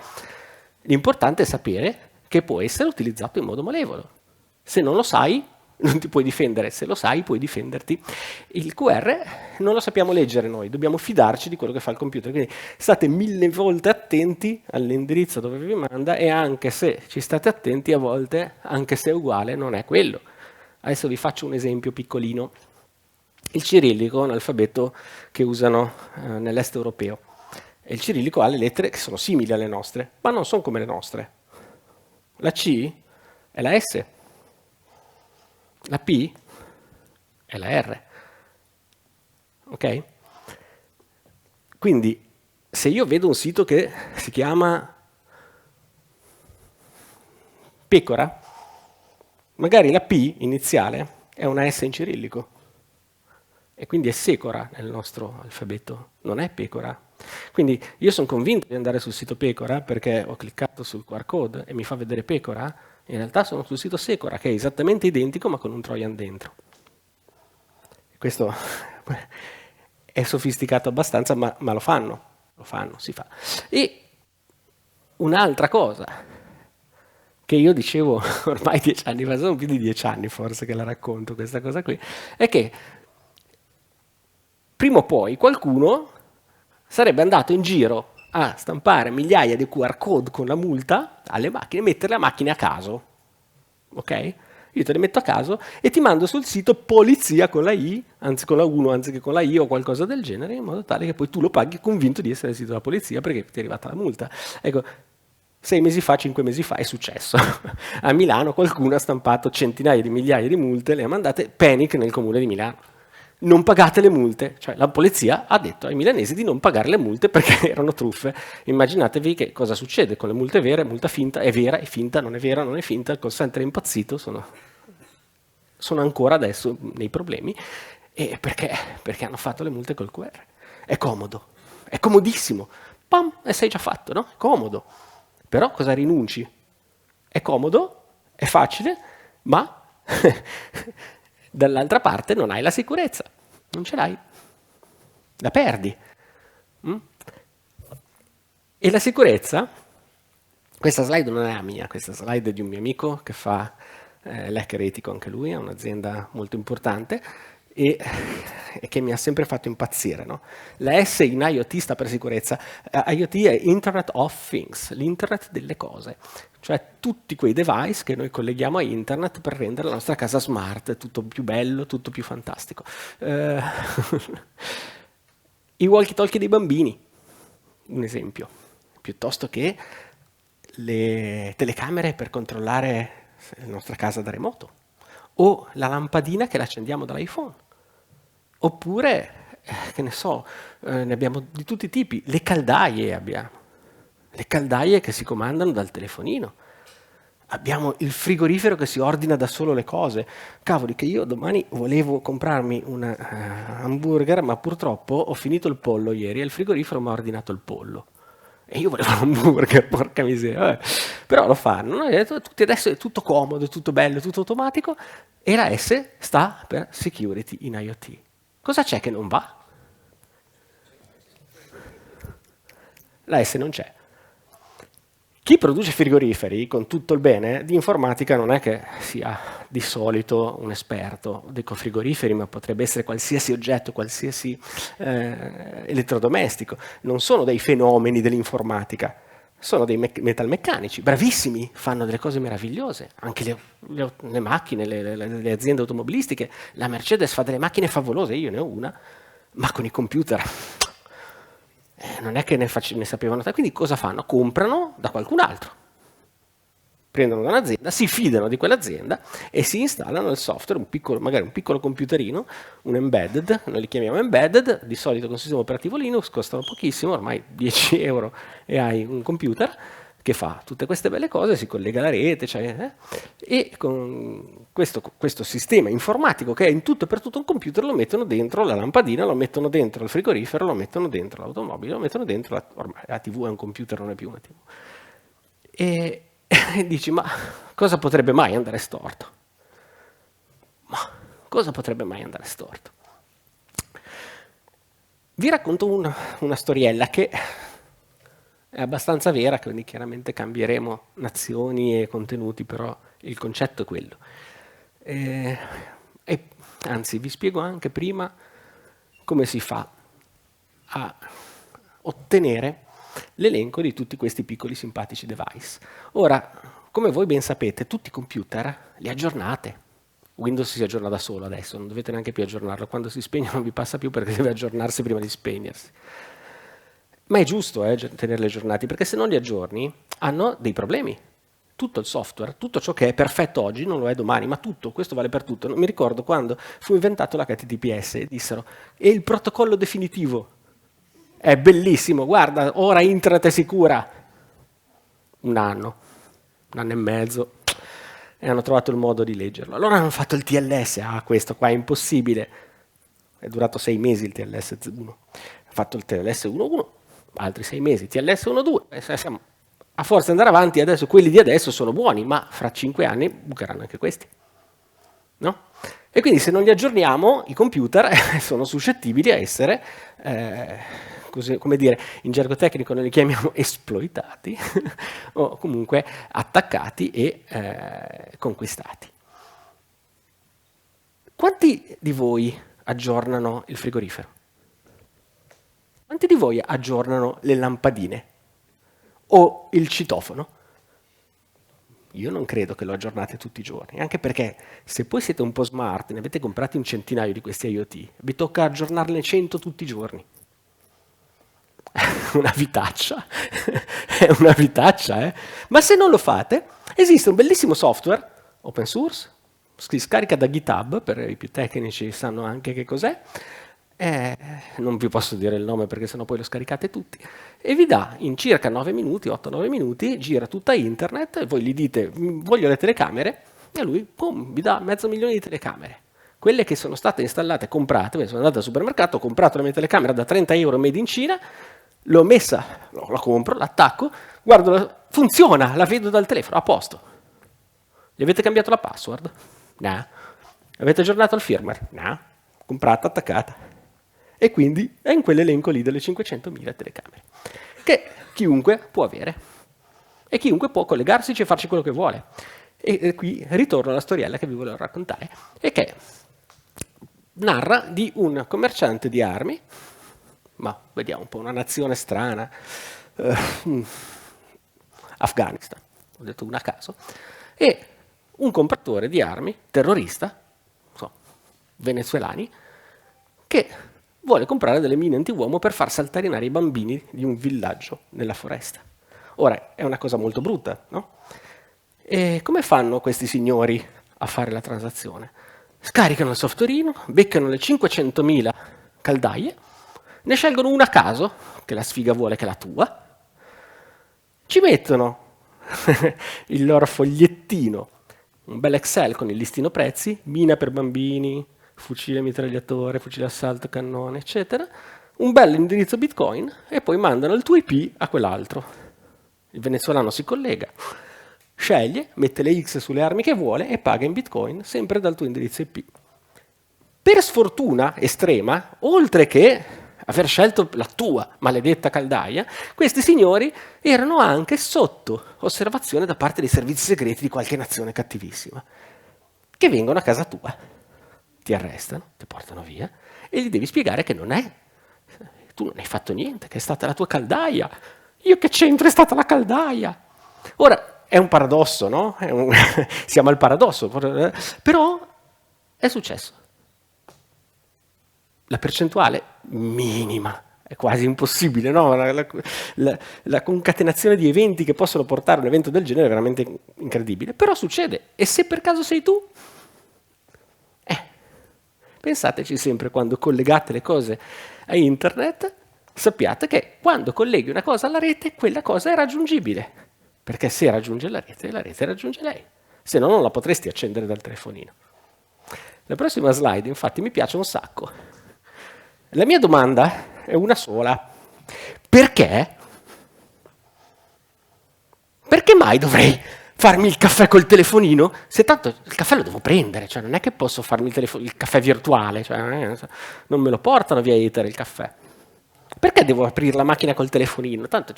l'importante è sapere che può essere utilizzato in modo malevolo. Se non lo sai, non ti puoi difendere, se lo sai puoi difenderti. Il QR non lo sappiamo leggere noi, dobbiamo fidarci di quello che fa il computer, quindi state 1000 volte attenti all'indirizzo dove vi manda e anche se ci state attenti a volte, anche se è uguale, non è quello. Adesso vi faccio un esempio piccolino. Il cirillico è un alfabeto che usano nell'est europeo e il cirillico ha le lettere che sono simili alle nostre, ma non sono come le nostre. La C è la S, la P è la R, ok? Quindi se io vedo un sito che si chiama Pecora, magari la P iniziale è una S in cirillico e quindi è Secora nel nostro alfabeto, non è Pecora. Quindi io sono convinto di andare sul sito Pecora perché ho cliccato sul QR code e mi fa vedere Pecora, in realtà sono sul sito Secora che è esattamente identico ma con un trojan dentro. Questo è sofisticato abbastanza ma lo fanno, si fa. E un'altra cosa che io dicevo ormai 10 anni fa, sono più di 10 anni forse che la racconto questa cosa qui, è che prima o poi qualcuno sarebbe andato in giro a stampare migliaia di QR code con la multa alle macchine e mettere le macchine a caso, ok? Io te le metto a caso e ti mando sul sito polizia con la I, anzi con la 1 anziché con la I o qualcosa del genere, in modo tale che poi tu lo paghi convinto di essere il sito della polizia perché ti è arrivata la multa. Ecco, 6 mesi fa, 5 mesi fa è successo. A Milano qualcuno ha stampato centinaia di migliaia di multe, le ha mandate panic nel comune di Milano. Non pagate le multe, cioè la polizia ha detto ai milanesi di non pagare le multe perché erano truffe. Immaginatevi che cosa succede con le multe vere, multa finta, è vera, è finta, non è vera, non è finta, il call center è impazzito, sono ancora adesso nei problemi, e perché hanno fatto le multe col QR. È comodo, è comodissimo, pam, e sei già fatto, no? È comodo. Però cosa rinunci? È comodo, è facile, ma dall'altra parte non hai la sicurezza, non ce l'hai, la perdi. E la sicurezza, questa slide non è la mia, questa slide è di un mio amico che fa l'hacker etico anche lui, è un'azienda molto importante e che mi ha sempre fatto impazzire, no? La S in IoT sta per sicurezza. IoT è Internet of Things, l'internet delle cose, cioè tutti quei device che noi colleghiamo a internet per rendere la nostra casa smart, tutto più bello, tutto più fantastico. I walkie-talkie dei bambini, un esempio, piuttosto che le telecamere per controllare la nostra casa da remoto, o la lampadina che la accendiamo dall'iPhone, oppure, che ne so, ne abbiamo di tutti i tipi, le caldaie abbiamo, le caldaie che si comandano dal telefonino, abbiamo il frigorifero che si ordina da solo le cose. Cavoli, che io domani volevo comprarmi un hamburger, ma purtroppo ho finito il pollo ieri e il frigorifero mi ha ordinato il pollo. E io volevo l'hamburger, porca miseria. Vabbè. Però lo fanno, no? E tutti adesso è tutto comodo, è tutto bello, è tutto automatico, e la S sta per Security in IoT. Cosa c'è che non va? La S non c'è. Chi produce frigoriferi, con tutto il bene, di informatica non è che sia di solito un esperto. Dico frigoriferi, ma potrebbe essere qualsiasi oggetto, qualsiasi elettrodomestico. Non sono dei fenomeni dell'informatica, sono dei metalmeccanici, bravissimi, fanno delle cose meravigliose. Anche le macchine, le aziende automobilistiche, la Mercedes fa delle macchine favolose, io ne ho una, ma con i computer non è che ne sapevano. Quindi cosa fanno? Comprano da qualcun altro. Prendono da un'azienda, si fidano di quell'azienda e si installano il software, magari un piccolo computerino, un embedded, noi li chiamiamo embedded, di solito con il sistema operativo Linux, costano pochissimo, ormai 10 euro e hai un computer che fa tutte queste belle cose, si collega alla rete, e con questo sistema informatico che è in tutto e per tutto un computer lo mettono dentro la lampadina, lo mettono dentro il frigorifero, lo mettono dentro l'automobile, lo mettono dentro ormai la TV è un computer, non è più una TV. E dici, ma cosa potrebbe mai andare storto? Ma cosa potrebbe mai andare storto? Vi racconto una storiella che è abbastanza vera, quindi chiaramente cambieremo nazioni e contenuti, però il concetto è quello. Anzi, vi spiego anche prima come si fa a ottenere l'elenco di tutti questi piccoli simpatici device. Ora, come voi ben sapete, tutti i computer li aggiornate. Windows si aggiorna da solo adesso, non dovete neanche più aggiornarlo. Quando si spegne non vi passa più perché deve aggiornarsi prima di spegnersi. Ma è giusto tenerli aggiornati, perché se non li aggiorni hanno dei problemi. Tutto il software, tutto ciò che è perfetto oggi non lo è domani, ma tutto, questo vale per tutto. Mi ricordo quando fu inventato l'HTTPS e dissero, è il protocollo definitivo. È bellissimo, guarda, ora internet è sicura. Un anno e mezzo, e hanno trovato il modo di leggerlo. Allora hanno fatto il TLS, questo qua è impossibile. È durato 6 mesi il TLS 1. Ha fatto il TLS 1.1, altri 6 mesi, TLS 1.2. A forza di andare avanti, adesso quelli di adesso sono buoni, ma fra 5 anni bucheranno anche questi. No? E quindi se non li aggiorniamo, i computer sono suscettibili a essere, come dire, in gergo tecnico noi li chiamiamo esploitati, o comunque attaccati e conquistati. Quanti di voi aggiornano il frigorifero? Quanti di voi aggiornano le lampadine? O il citofono? Io non credo che lo aggiornate tutti i giorni, anche perché se poi siete un po' smart, ne avete comprati un centinaio di questi IoT, vi tocca aggiornarne 100 tutti i giorni. Una vitaccia, è una vitaccia, eh? Ma se non lo fate, esiste un bellissimo software, open source, si scarica da GitHub, per i più tecnici sanno anche che cos'è, non vi posso dire il nome perché sennò poi lo scaricate tutti, e vi dà in circa 9 minuti, 8-9 minuti, gira tutta internet, e voi gli dite voglio le telecamere, e lui pum, vi dà 500.000 di telecamere. Quelle che sono state installate, comprate, sono andato al supermercato, ho comprato la mia telecamera da 30 euro made in Cina, l'ho messa, la compro, l'attacco, guardo, funziona, la vedo dal telefono, a posto. Gli avete cambiato la password? No. Avete aggiornato il firmware? No. Comprata, attaccata. E quindi è in quell'elenco lì delle 500.000 telecamere, che chiunque può avere. E chiunque può collegarsi e farci quello che vuole. E qui ritorno alla storiella che vi volevo raccontare, e che narra di un commerciante di armi, ma vediamo un po', una nazione strana, Afghanistan, ho detto una a caso, e un compratore di armi, terrorista, venezuelani, che vuole comprare delle mine antiuomo per far saltarinare i bambini di un villaggio nella foresta. Ora, è una cosa molto brutta, no? E come fanno questi signori a fare la transazione? Scaricano il softwareino, beccano le 500.000 caldaie, ne scelgono una a caso, che la sfiga vuole che è la tua, ci mettono il loro fogliettino, un bel Excel con il listino prezzi, mina per bambini, fucile mitragliatore, fucile assalto, cannone, eccetera, un bel indirizzo Bitcoin e poi mandano il tuo IP a quell'altro. Il venezuelano si collega, sceglie, mette le X sulle armi che vuole e paga in Bitcoin sempre dal tuo indirizzo IP. Per sfortuna estrema, oltre che aver scelto la tua maledetta caldaia, questi signori erano anche sotto osservazione da parte dei servizi segreti di qualche nazione cattivissima, che vengono a casa tua, ti arrestano, ti portano via e gli devi spiegare che tu non hai fatto niente, che è stata la tua caldaia. Io che c'entro, è stata la caldaia. Ora, è un paradosso, no? Siamo al paradosso, però è successo. La percentuale minima, è quasi impossibile, no? La concatenazione di eventi che possono portare a un evento del genere è veramente incredibile, però succede. E se per caso sei tu? Pensateci sempre quando collegate le cose a internet, sappiate che quando colleghi una cosa alla rete, quella cosa è raggiungibile, perché se raggiunge la rete raggiunge lei, se no non la potresti accendere dal telefonino. La prossima slide infatti mi piace un sacco. La mia domanda è una sola. Perché? Perché mai dovrei farmi il caffè col telefonino? Se tanto il caffè lo devo prendere, cioè non è che posso farmi il caffè virtuale, cioè non me lo portano via etere il caffè. Perché devo aprire la macchina col telefonino? Tanto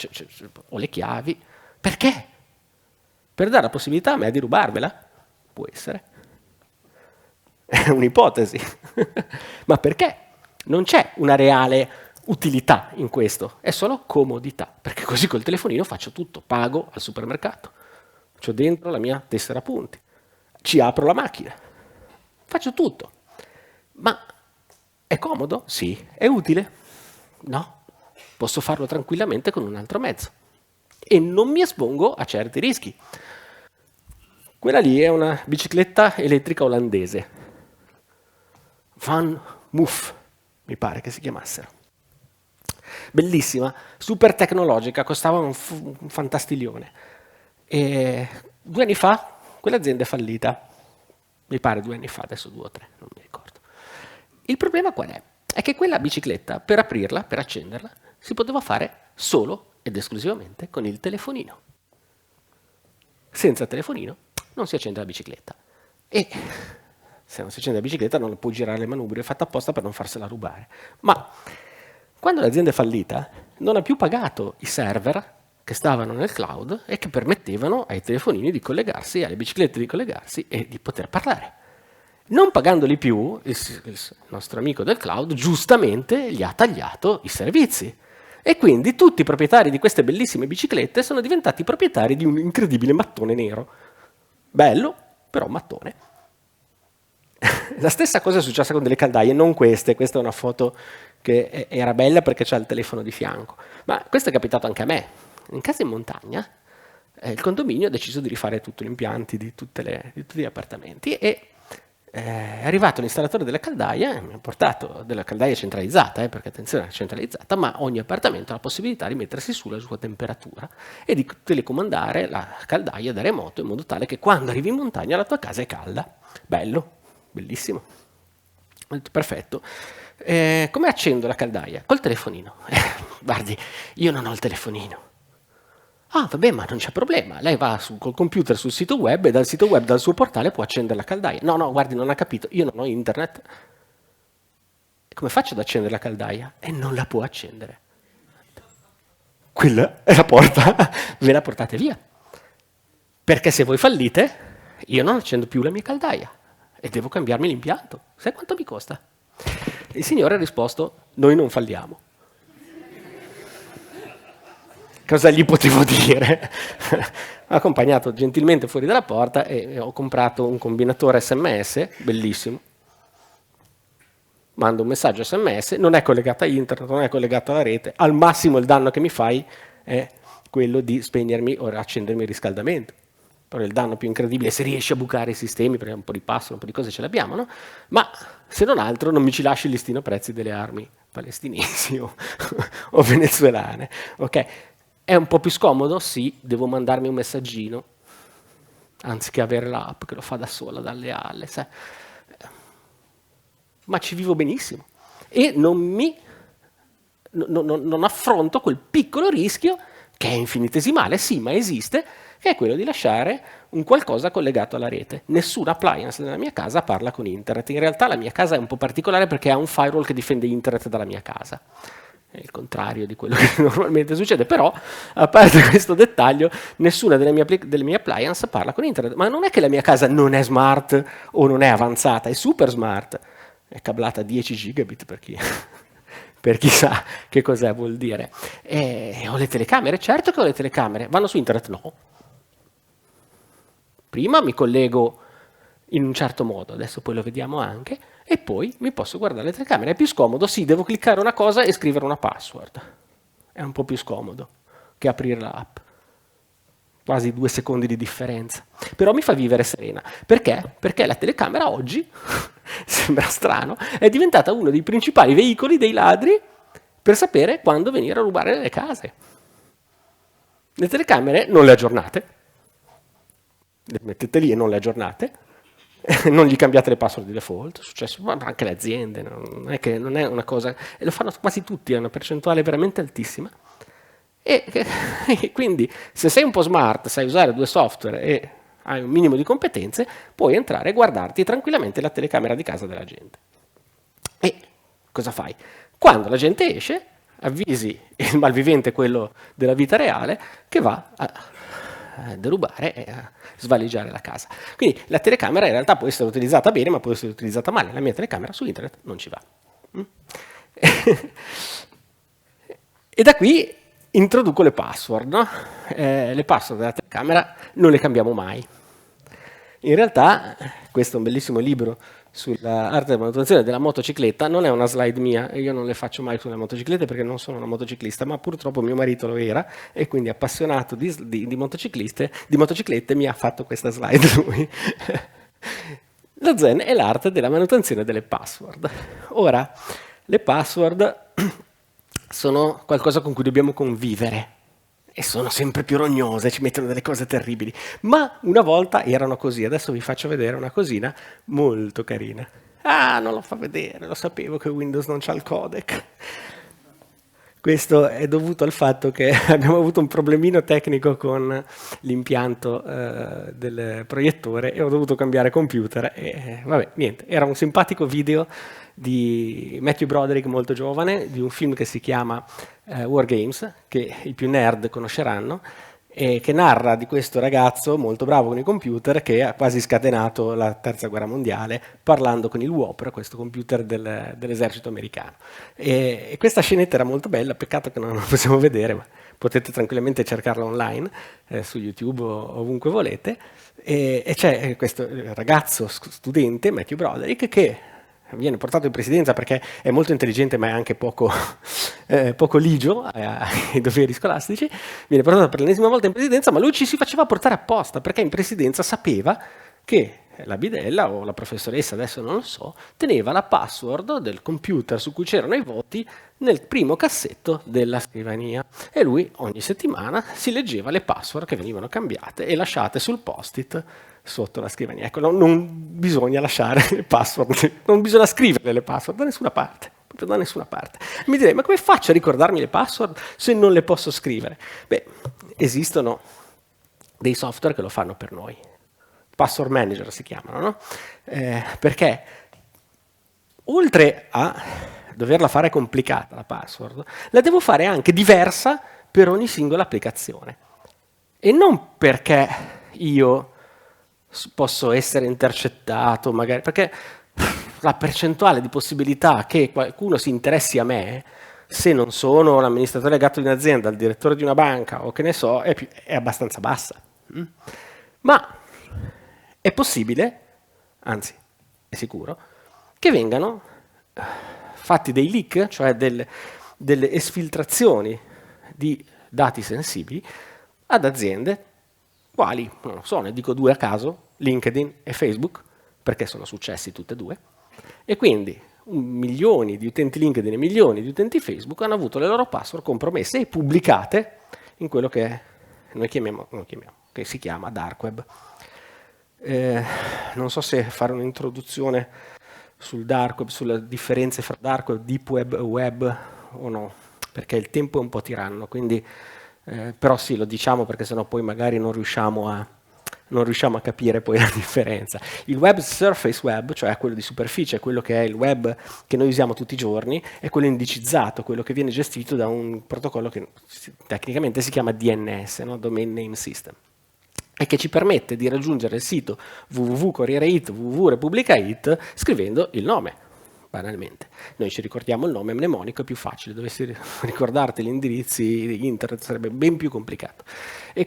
ho le chiavi. Perché? Per dare la possibilità a me di rubarmela? Può essere. È un'ipotesi. Ma perché? Non c'è una reale utilità in questo, è solo comodità, perché così col telefonino faccio tutto, pago al supermercato, c'ho dentro la mia tessera punti, ci apro la macchina, faccio tutto. Ma è comodo? Sì. È utile? No. Posso farlo tranquillamente con un altro mezzo e non mi espongo a certi rischi. Quella lì è una bicicletta elettrica olandese, Van Moof, mi pare che si chiamassero. Bellissima, super tecnologica, costava un fantastiglione. E 2 anni fa quell'azienda è fallita. Mi pare 2 anni fa, adesso 2 o 3, non mi ricordo. Il problema qual è? È che quella bicicletta, per aprirla, per accenderla, si poteva fare solo ed esclusivamente con il telefonino. Senza telefonino non si accende la bicicletta. E se non si accende la bicicletta non può girare le manubrio, è fatta apposta per non farsela rubare. Ma quando l'azienda è fallita non ha più pagato i server che stavano nel cloud e che permettevano ai telefonini di collegarsi, alle biciclette di collegarsi e di poter parlare. Non pagandoli più, il nostro amico del cloud giustamente gli ha tagliato i servizi. E quindi tutti i proprietari di queste bellissime biciclette sono diventati proprietari di un incredibile mattone nero. Bello, però mattone. La stessa cosa è successa con delle caldaie, non questa è una foto che era bella perché c'ha il telefono di fianco, ma questo è capitato anche a me. In casa in montagna il condominio ha deciso di rifare tutto l'impianto di tutti gli appartamenti e è arrivato l'installatore della caldaia e mi ha portato della caldaia centralizzata, perché attenzione, è centralizzata, ma ogni appartamento ha la possibilità di mettersi su la sua temperatura e di telecomandare la caldaia da remoto in modo tale che quando arrivi in montagna la tua casa è calda. Bello, bellissimo. Ho detto, perfetto. Come accendo la caldaia? Col telefonino. Guardi, io non ho il telefonino. Ah, vabbè, ma non c'è problema. Lei va col computer sul sito web e dal sito web, dal suo portale, può accendere la caldaia. No, guardi, non ha capito. Io non ho internet. Come faccio ad accendere la caldaia? E non la può accendere. Quella è la porta. Ve la portate via. Perché se voi fallite, io non accendo più la mia caldaia e devo cambiarmi l'impianto. Sai quanto mi costa? Il signore ha risposto, noi non falliamo. Cosa gli potevo dire? Ho accompagnato gentilmente fuori dalla porta e ho comprato un combinatore SMS, bellissimo. Mando un messaggio SMS, non è collegato a internet, non è collegato alla rete, al massimo il danno che mi fai è quello di spegnermi o accendermi il riscaldamento. Però il danno più incredibile è se riesci a bucare i sistemi, perché un po' di passo, un po' di cose ce l'abbiamo, no? Ma se non altro non mi ci lasci il listino prezzi delle armi palestinesi o venezuelane, ok? È un po' più scomodo? Sì, devo mandarmi un messaggino, anziché avere l'app che lo fa da sola, dalle alle, sai? Ma ci vivo benissimo. E non mi non affronto quel piccolo rischio, che è infinitesimale, sì, ma esiste, che è quello di lasciare un qualcosa collegato alla rete. Nessuna appliance nella mia casa parla con internet. In realtà la mia casa è un po' particolare perché ha un firewall che difende internet dalla mia casa. È il contrario di quello che normalmente succede, però a parte questo dettaglio, nessuna delle mie appliance parla con internet. Ma non è che la mia casa non è smart o non è avanzata, è super smart. È cablata a 10 gigabit per chi sa che cos'è vuol dire. E ho le telecamere? Certo che ho le telecamere. Vanno su internet? No. Prima mi collego in un certo modo, adesso poi lo vediamo anche, e poi mi posso guardare le telecamere. È più scomodo? Sì, devo cliccare una cosa e scrivere una password. È un po' più scomodo che aprire l'app. Quasi 2 secondi di differenza. Però mi fa vivere serena. Perché? Perché la telecamera oggi, sembra strano, è diventata uno dei principali veicoli dei ladri per sapere quando venire a rubare nelle case. Le telecamere non le aggiornate, le mettete lì e non le aggiornate, non gli cambiate le password di default, è successo, ma anche le aziende, non è una cosa, e lo fanno quasi tutti, è una percentuale veramente altissima. E quindi se sei un po' smart, sai usare 2 software e hai un minimo di competenze, puoi entrare e guardarti tranquillamente la telecamera di casa della gente. E cosa fai? Quando la gente esce, avvisi il malvivente, quello della vita reale, che va a derubare e a svaligiare la casa. Quindi la telecamera in realtà può essere utilizzata bene, ma può essere utilizzata male. La mia telecamera su internet non ci va. E da qui introduco le password, no? Le password della telecamera non le cambiamo mai. In realtà, questo è un bellissimo libro sull'arte della manutenzione della motocicletta, non è una slide mia, io non le faccio mai sulle motociclette perché non sono una motociclista, ma purtroppo mio marito lo era e quindi appassionato di motociclette mi ha fatto questa slide lui. Lo Zen è l'arte della manutenzione delle password. Ora, le password sono qualcosa con cui dobbiamo convivere e sono sempre più rognose, ci mettono delle cose terribili, ma una volta erano così. Adesso vi faccio vedere una cosina molto carina. Ah, non lo fa vedere, lo sapevo che Windows non c'ha il codec. Questo è dovuto al fatto che abbiamo avuto un problemino tecnico con l'impianto del proiettore e ho dovuto cambiare computer e vabbè, niente, era un simpatico video di Matthew Broderick molto giovane, di un film che si chiama War Games, che i più nerd conosceranno, e che narra di questo ragazzo molto bravo con i computer che ha quasi scatenato la terza guerra mondiale parlando con il WOPR, questo computer dell'esercito americano. E questa scenetta era molto bella, peccato che non la possiamo vedere, ma potete tranquillamente cercarla online su YouTube o ovunque volete. E c'è questo ragazzo studente, Matthew Broderick, che viene portato in presidenza perché è molto intelligente ma è anche poco ligio ai doveri scolastici, viene portato per l'ennesima volta in presidenza, ma lui ci si faceva portare apposta perché in presidenza sapeva che la bidella o la professoressa, adesso non lo so, teneva la password del computer su cui c'erano i voti nel primo cassetto della scrivania e lui ogni settimana si leggeva le password che venivano cambiate e lasciate sul post-it sotto la scrivania. Ecco, non bisogna lasciare le password, non bisogna scriverle le password da nessuna parte, proprio da nessuna parte. Mi direi, ma come faccio a ricordarmi le password se non le posso scrivere? Beh, esistono dei software che lo fanno per noi. Password manager si chiamano, no? Perché oltre a doverla fare complicata la password, la devo fare anche diversa per ogni singola applicazione. E non perché io posso essere intercettato, magari, perché la percentuale di possibilità che qualcuno si interessi a me, se non sono l'amministratore delegato di un'azienda, il direttore di una banca o che ne so, è abbastanza bassa. Ma è possibile, anzi è sicuro, che vengano fatti dei leak, cioè delle esfiltrazioni di dati sensibili ad aziende quali, non lo so, ne dico 2 a caso, LinkedIn e Facebook, perché sono successi tutte e 2, e quindi milioni di utenti LinkedIn e milioni di utenti Facebook hanno avuto le loro password compromesse e pubblicate in quello che noi chiamiamo, che si chiama Dark Web. Non so se fare un'introduzione sul Dark Web, sulle differenze fra Dark Web, Deep Web e Web o no. perché il tempo è un po' tiranno, quindi, però sì, lo diciamo perché sennò poi magari non riusciamo a capire poi la differenza. Il web surface web, cioè quello di superficie, quello che è il web che noi usiamo tutti i giorni, è quello indicizzato, quello che viene gestito da un protocollo che tecnicamente si chiama DNS, no? Domain Name System, e che ci permette di raggiungere il sito www.Corriere.it, www.Repubblica.it scrivendo il nome, banalmente. Noi ci ricordiamo il nome mnemonico, è più facile, dovessi ricordarti gli indirizzi di internet sarebbe ben più complicato. E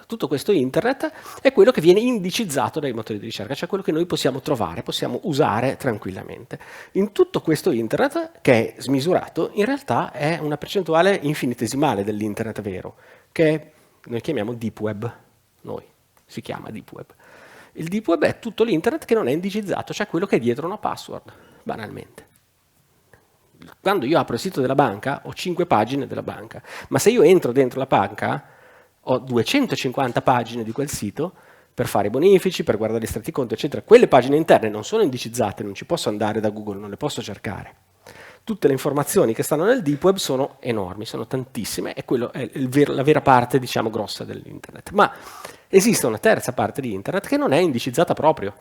tutto questo internet è quello che viene indicizzato dai motori di ricerca, cioè quello che noi possiamo trovare, possiamo usare tranquillamente. In tutto questo internet, che è smisurato, in realtà è una percentuale infinitesimale dell'internet vero, che noi chiamiamo deep web. Si chiama deep web. Il deep web è tutto l'internet che non è indicizzato, cioè quello che è dietro una password, banalmente. Quando io apro il sito della banca ho 5 pagine della banca, ma se io entro dentro la banca ho 250 pagine di quel sito per fare i bonifici, per guardare gli estratti conto, eccetera. Quelle pagine interne non sono indicizzate, non ci posso andare da Google, non le posso cercare. Tutte le informazioni che stanno nel deep web sono enormi, sono tantissime, e quello è la vera parte, diciamo, grossa dell'internet. Ma esiste una terza parte di internet che non è indicizzata proprio,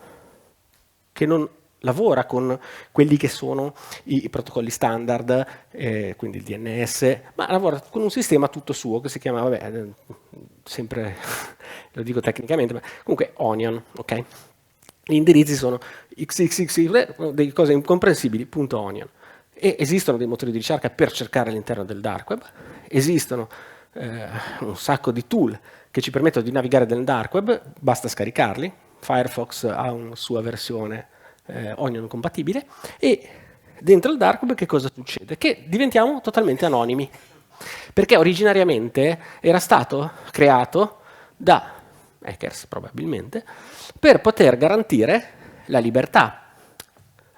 che non lavora con quelli che sono i protocolli standard, quindi il DNS, ma lavora con un sistema tutto suo che si chiama, vabbè, sempre lo dico tecnicamente, ma comunque Onion, ok? Gli indirizzi sono xxx, delle cose incomprensibili, .onion. E esistono dei motori di ricerca per cercare all'interno del dark web, esistono un sacco di tool che ci permettono di navigare nel dark web, basta scaricarli. Firefox ha una sua versione Onion compatibile, e dentro il dark web che cosa succede? Che diventiamo totalmente anonimi, perché originariamente era stato creato da hackers probabilmente per poter garantire la libertà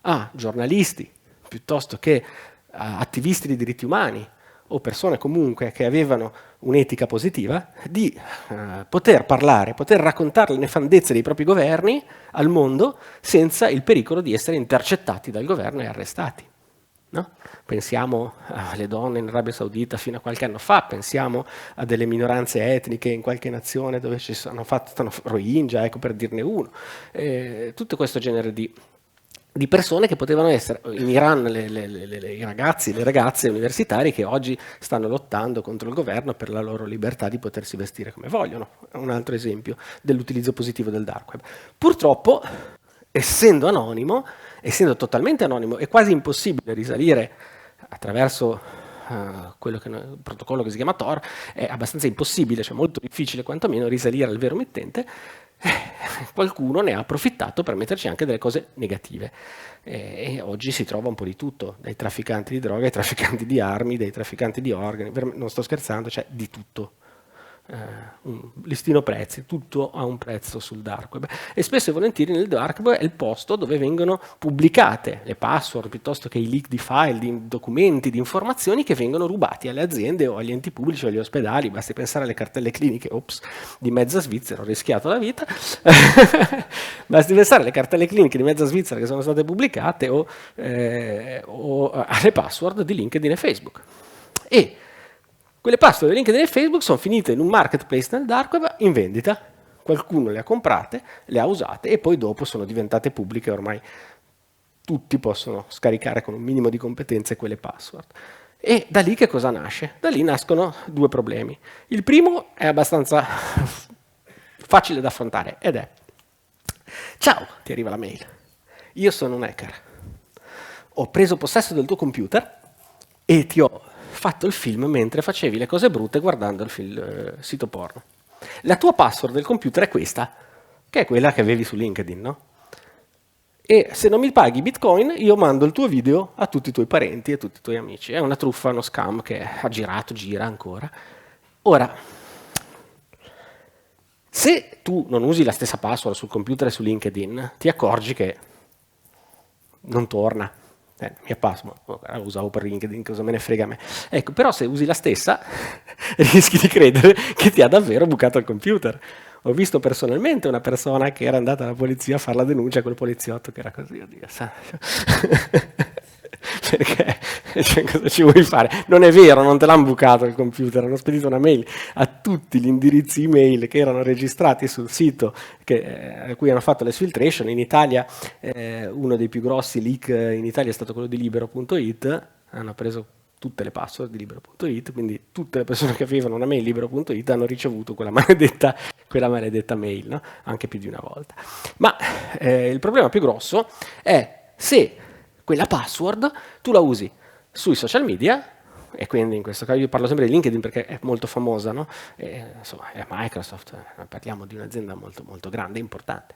a giornalisti, piuttosto che a attivisti di diritti umani o persone comunque che avevano un'etica positiva, di poter parlare, poter raccontare le nefandezze dei propri governi al mondo senza il pericolo di essere intercettati dal governo e arrestati. No? Pensiamo alle donne in Arabia Saudita fino a qualche anno fa, pensiamo a delle minoranze etniche in qualche nazione dove ci sono Rohingya, ecco, per dirne uno. Tutto questo genere di persone che potevano essere in Iran, i ragazzi, le ragazze universitari che oggi stanno lottando contro il governo per la loro libertà di potersi vestire come vogliono. È un altro esempio dell'utilizzo positivo del dark web. Purtroppo, essendo anonimo, essendo totalmente anonimo, è quasi impossibile risalire attraverso il protocollo che si chiama Tor, è abbastanza impossibile, cioè molto difficile quantomeno risalire al vero mittente. Qualcuno ne ha approfittato per metterci anche delle cose negative, e oggi si trova un po' di tutto, dai trafficanti di droga ai trafficanti di armi, dai trafficanti di organi, non sto scherzando, c'è di tutto. Un listino prezzi, tutto ha un prezzo sul dark web, e spesso e volentieri nel dark web è il posto dove vengono pubblicate le password piuttosto che i leak di file, di documenti, di informazioni che vengono rubati alle aziende o agli enti pubblici o agli ospedali. Basti pensare alle cartelle cliniche, di mezza Svizzera, ho rischiato la vita. Basti pensare alle cartelle cliniche di mezza Svizzera che sono state pubblicate, o alle password di LinkedIn e Facebook. E quelle password di LinkedIn e Facebook sono finite in un marketplace nel dark web in vendita. Qualcuno le ha comprate, le ha usate, e poi dopo sono diventate pubbliche. Ormai tutti possono scaricare con un minimo di competenze quelle password. E da lì che cosa nasce? Da lì nascono due problemi. Il primo è abbastanza facile da affrontare, ed è: ciao, ti arriva la mail. Io sono un hacker. Ho preso possesso del tuo computer e ti ho fatto il film mentre facevi le cose brutte guardando il sito porno. La tua password del computer è questa, che è quella che avevi su LinkedIn, no? E se non mi paghi Bitcoin, io mando il tuo video a tutti i tuoi parenti e tutti i tuoi amici. È una truffa, uno scam che ha girato, gira ancora. Ora, se tu non usi la stessa password sul computer e su LinkedIn, ti accorgi che non torna. Mia password, la usavo per LinkedIn, cosa me ne frega a me. Ecco, però se usi la stessa, rischi di credere che ti ha davvero bucato il computer. Ho visto personalmente una persona che era andata alla polizia a fare la denuncia a quel poliziotto che era così, oddio, perché Cioè, cosa ci vuoi fare? Non è vero, non te l'hanno bucato il computer, hanno spedito una mail a tutti gli indirizzi email che erano registrati sul sito a cui hanno fatto l'exfiltration. In Italia uno dei più grossi leak in Italia è stato quello di libero.it, hanno preso tutte le password di libero.it, quindi tutte le persone che avevano una mail libero.it hanno ricevuto quella maledetta mail, no? Anche più di una volta. Ma il problema più grosso è se quella password tu la usi sui social media, e quindi in questo caso io parlo sempre di LinkedIn perché è molto famosa, no? Insomma, è Microsoft, parliamo di un'azienda molto, molto grande, importante.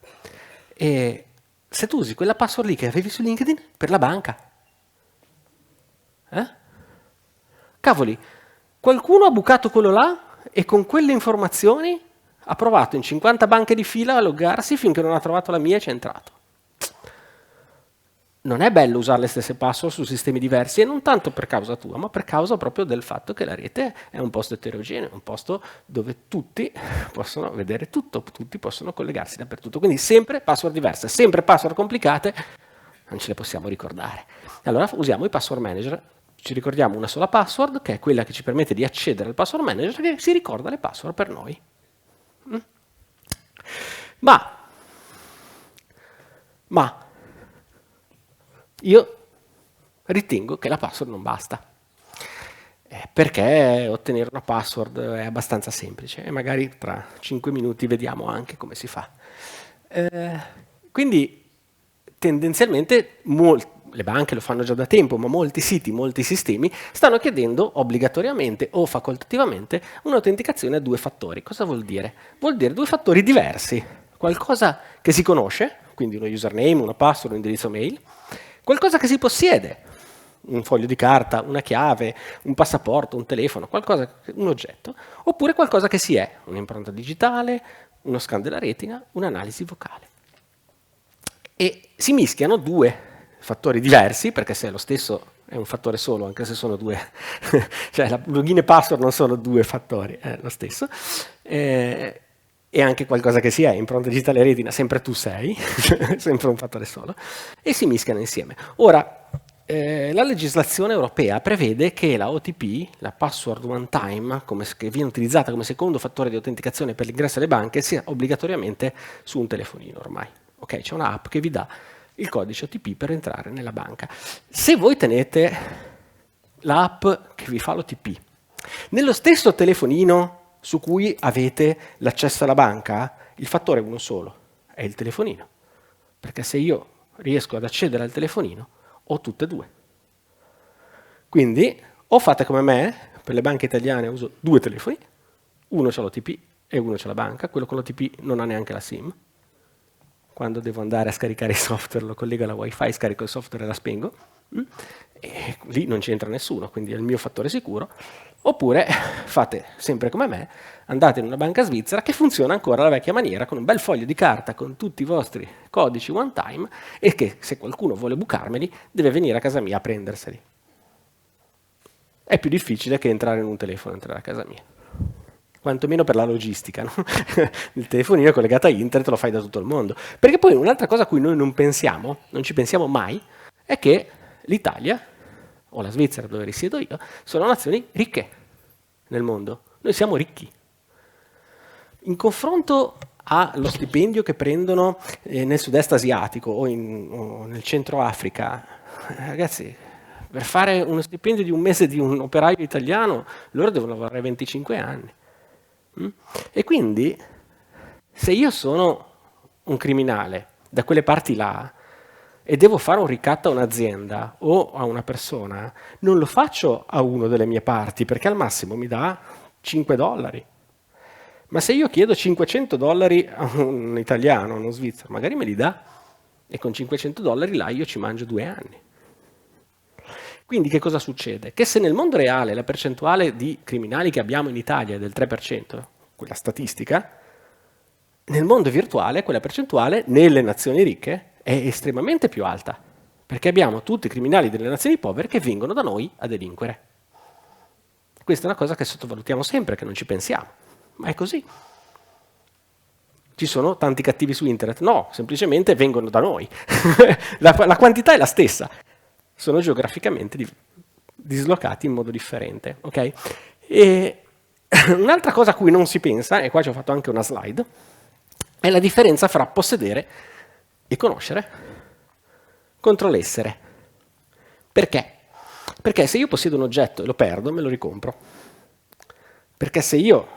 E se tu usi quella password lì che avevi su LinkedIn per la banca, cavoli, qualcuno ha bucato quello là e con quelle informazioni ha provato in 50 banche di fila a loggarsi finché non ha trovato la mia e ci è entrato. Non è bello usare le stesse password su sistemi diversi, e non tanto per causa tua, ma per causa proprio del fatto che la rete è un posto eterogeneo, un posto dove tutti possono vedere tutto, tutti possono collegarsi dappertutto. Quindi sempre password diverse, sempre password complicate, non ce le possiamo ricordare. Allora usiamo i password manager, ci ricordiamo una sola password, che è quella che ci permette di accedere al password manager, che si ricorda le password per noi. Ma io ritengo che la password non basta, perché ottenere una password è abbastanza semplice e magari tra 5 minuti vediamo anche come si fa. Quindi tendenzialmente le banche lo fanno già da tempo, ma molti siti, molti sistemi stanno chiedendo obbligatoriamente o facoltativamente un'autenticazione a 2 fattori. Cosa vuol dire? Vuol dire 2 fattori diversi, qualcosa che si conosce, quindi uno username, una password, un indirizzo mail, qualcosa che si possiede, un foglio di carta, una chiave, un passaporto, un telefono, un oggetto, oppure qualcosa che si è, un'impronta digitale, uno scan della retina, un'analisi vocale. E si mischiano 2 fattori diversi, perché se è lo stesso è un fattore solo, anche se sono 2, cioè la login e password non sono 2 fattori, è lo stesso. E anche qualcosa che sia impronta digitale retina, sempre tu sei, sempre un fattore solo, e si mischiano insieme. Ora, la legislazione europea prevede che la OTP, la password one time, che viene utilizzata come secondo fattore di autenticazione per l'ingresso alle banche, sia obbligatoriamente su un telefonino ormai. Okay? C'è un'app che vi dà il codice OTP per entrare nella banca. Se voi tenete l'app che vi fa l'OTP nello stesso telefonino su cui avete l'accesso alla banca, il fattore è uno solo, è il telefonino. Perché se io riesco ad accedere al telefonino, ho tutte e 2. Quindi o fate come me, per le banche italiane uso 2 telefoni, uno c'ha l'OTP e uno c'ha la banca, quello con l'OTP non ha neanche la SIM. Quando devo andare a scaricare il software lo collego alla wifi, scarico il software e la spengo, e lì non c'entra nessuno, quindi è il mio fattore sicuro. Oppure fate sempre come me, andate in una banca svizzera che funziona ancora alla vecchia maniera, con un bel foglio di carta con tutti i vostri codici one time, e che se qualcuno vuole bucarmeli deve venire a casa mia a prenderseli. È più difficile che entrare in un telefono, entrare a casa mia. Quantomeno per la logistica, no? Il telefonino è collegato a internet, lo fai da tutto il mondo. Perché poi un'altra cosa a cui noi non pensiamo, non ci pensiamo mai, è che l'Italia, o la Svizzera dove risiedo io, sono nazioni ricche nel mondo. Noi siamo ricchi. In confronto allo stipendio che prendono nel sud-est asiatico o nel centro Africa, ragazzi, per fare uno stipendio di un mese di un operaio italiano, loro devono lavorare 25 anni. E quindi, se io sono un criminale da quelle parti là e devo fare un ricatto a un'azienda o a una persona, non lo faccio a uno delle mie parti, perché al massimo mi dà $5. Ma se io chiedo $500 a un italiano, a uno svizzero, magari me li dà, e con $500 là io ci mangio 2 anni. Quindi che cosa succede? Che se nel mondo reale la percentuale di criminali che abbiamo in Italia è del 3%, quella statistica, nel mondo virtuale quella percentuale nelle nazioni ricche è estremamente più alta, perché abbiamo tutti i criminali delle nazioni povere che vengono da noi a delinquere. Questa è una cosa che sottovalutiamo sempre, che non ci pensiamo, ma è così. Ci sono tanti cattivi su internet? No, semplicemente vengono da noi. La quantità è la stessa. Sono geograficamente dislocati in modo differente, ok? E un'altra cosa a cui non si pensa, e qua ci ho fatto anche una slide, è la differenza fra possedere e conoscere contro l'essere. Perché? Perché se io possiedo un oggetto e lo perdo, me lo ricompro. Perché se io